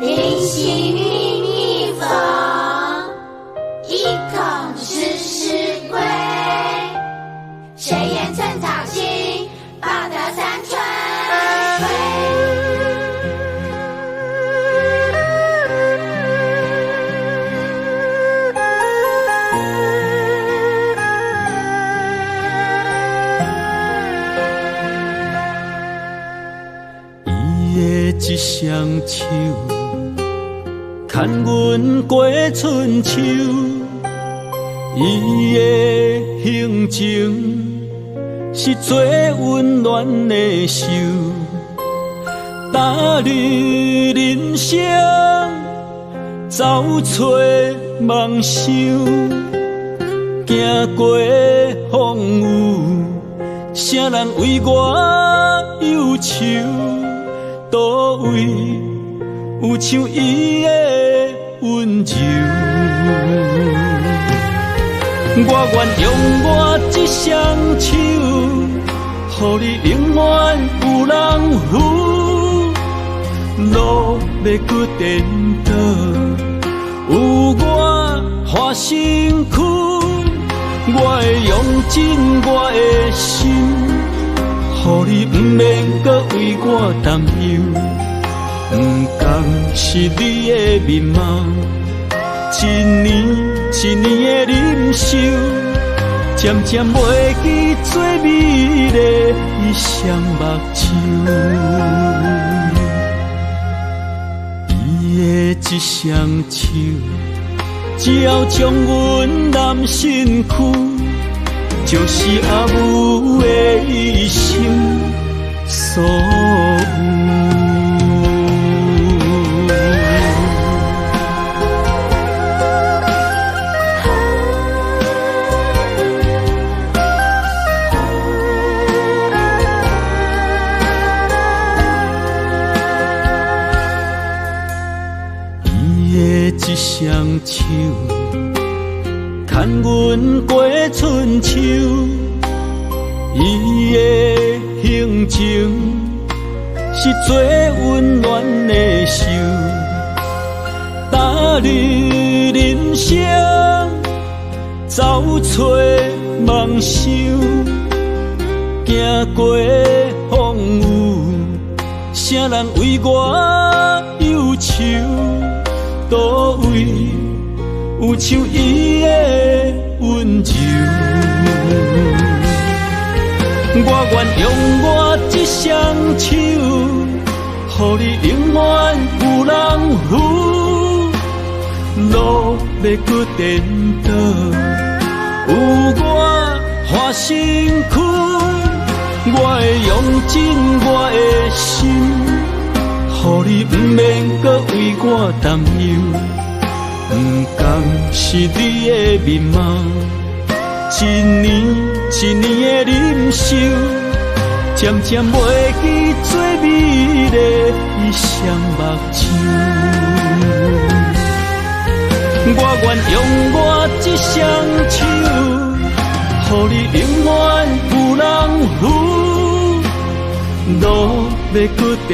临行密密缝，意恐迟迟归。谁言寸草心，报得三春晖。一双手，牵阮过春秋。伊的行程是最温暖的手，踏入人生，走出梦想，行过风雨，啥人为我忧愁？倒位有像伊的温柔？我愿用我一双手，予你永远有人扶。路要搁颠倒，有我花身躯。我会用尽我的心，予你不免搁为我担忧。不甘是你的面貌，一年一年的忍受，渐渐袂记最美丽伊双目睭。伊的一双手，只要将阮揽身躯，就是阿母的一生所有。伊的一双手，牵阮过春春秋，伊的行程是最温暖的手，踏入人生，走出梦想，行过风雨，啥人为我忧愁？倒位有像伊的温柔？我愿用我这双手，予你永远有人扶。路要搁颠倒，有我花身躯，我会用尽我的心，予你不免搁为我担忧。不甘是你的面貌，一年一年的忍受，渐渐袂记最美丽伊双目睭。我愿用我这双手，予你永远有人扶。路要搁颠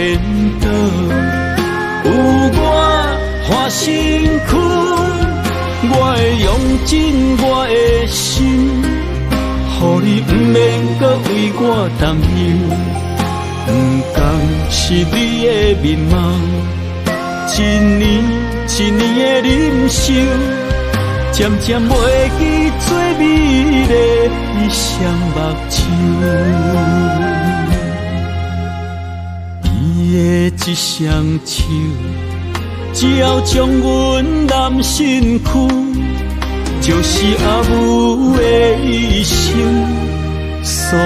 倒，有我花身躯，我会用尽我的心，予你不免搁为我担忧。不甘是你的面貌，一年一年的忍受，渐渐袂记最美丽伊双目睭。伊的一双手，只要将阮揽身躯，就是阿母的一生所有。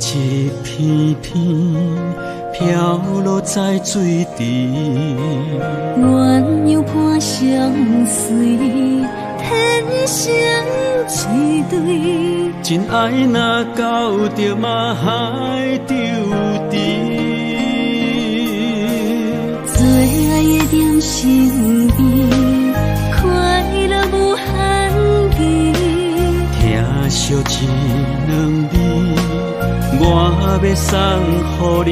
一片片飘落在水池，鸳鸯伴相随，天生一对。真爱若到着嘛海丢低，最爱的点身边，快乐无限期。听惜一两味，我要送予你。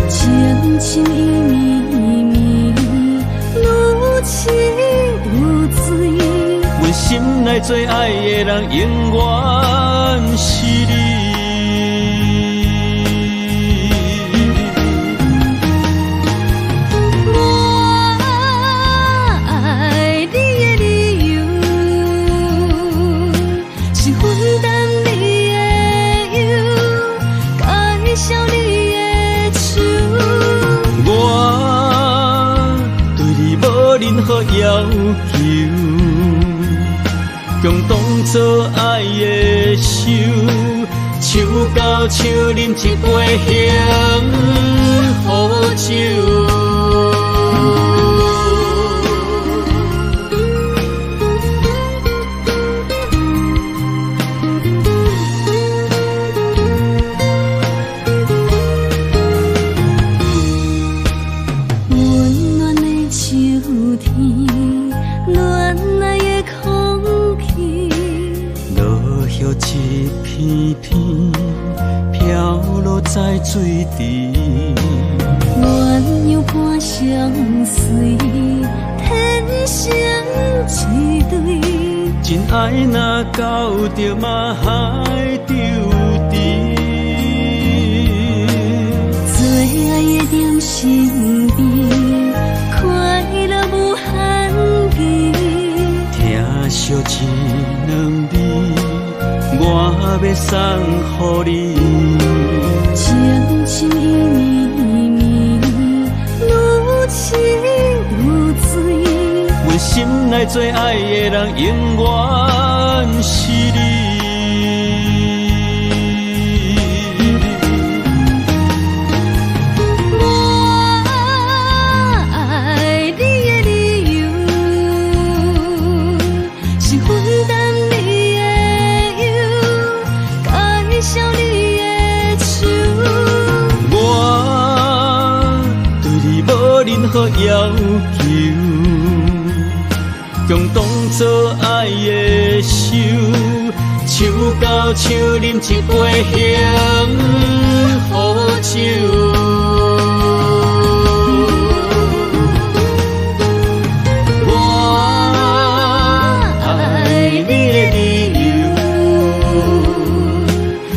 情情意绵，愈情愈醉。阮心内最爱的人，永远是你。任何要求，共同做爱的手，手到手饮一杯幸福酒。一片片飘落在水池，鸳鸯伴相随，天生一对。真爱若到着嘛海丢低，最爱的点身边，快乐无限期。听惜一两字，我要送予你。情深意绵绵，愈深愈醉。阮心内最爱的人，永远是你。任何要求，共当作爱的手，手到手饮一杯幸福酒。我爱你的理由，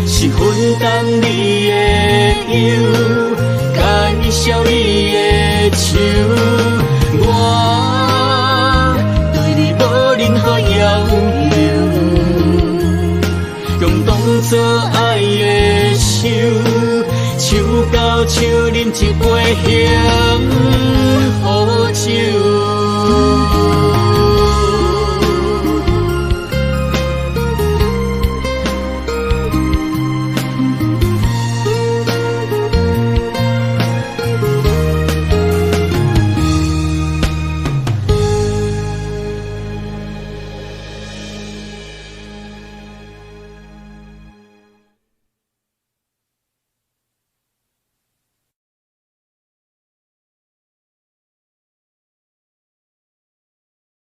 是分担你的忧，感谢你的。我对你无任何要求，共当作爱的手，手到手饮一杯幸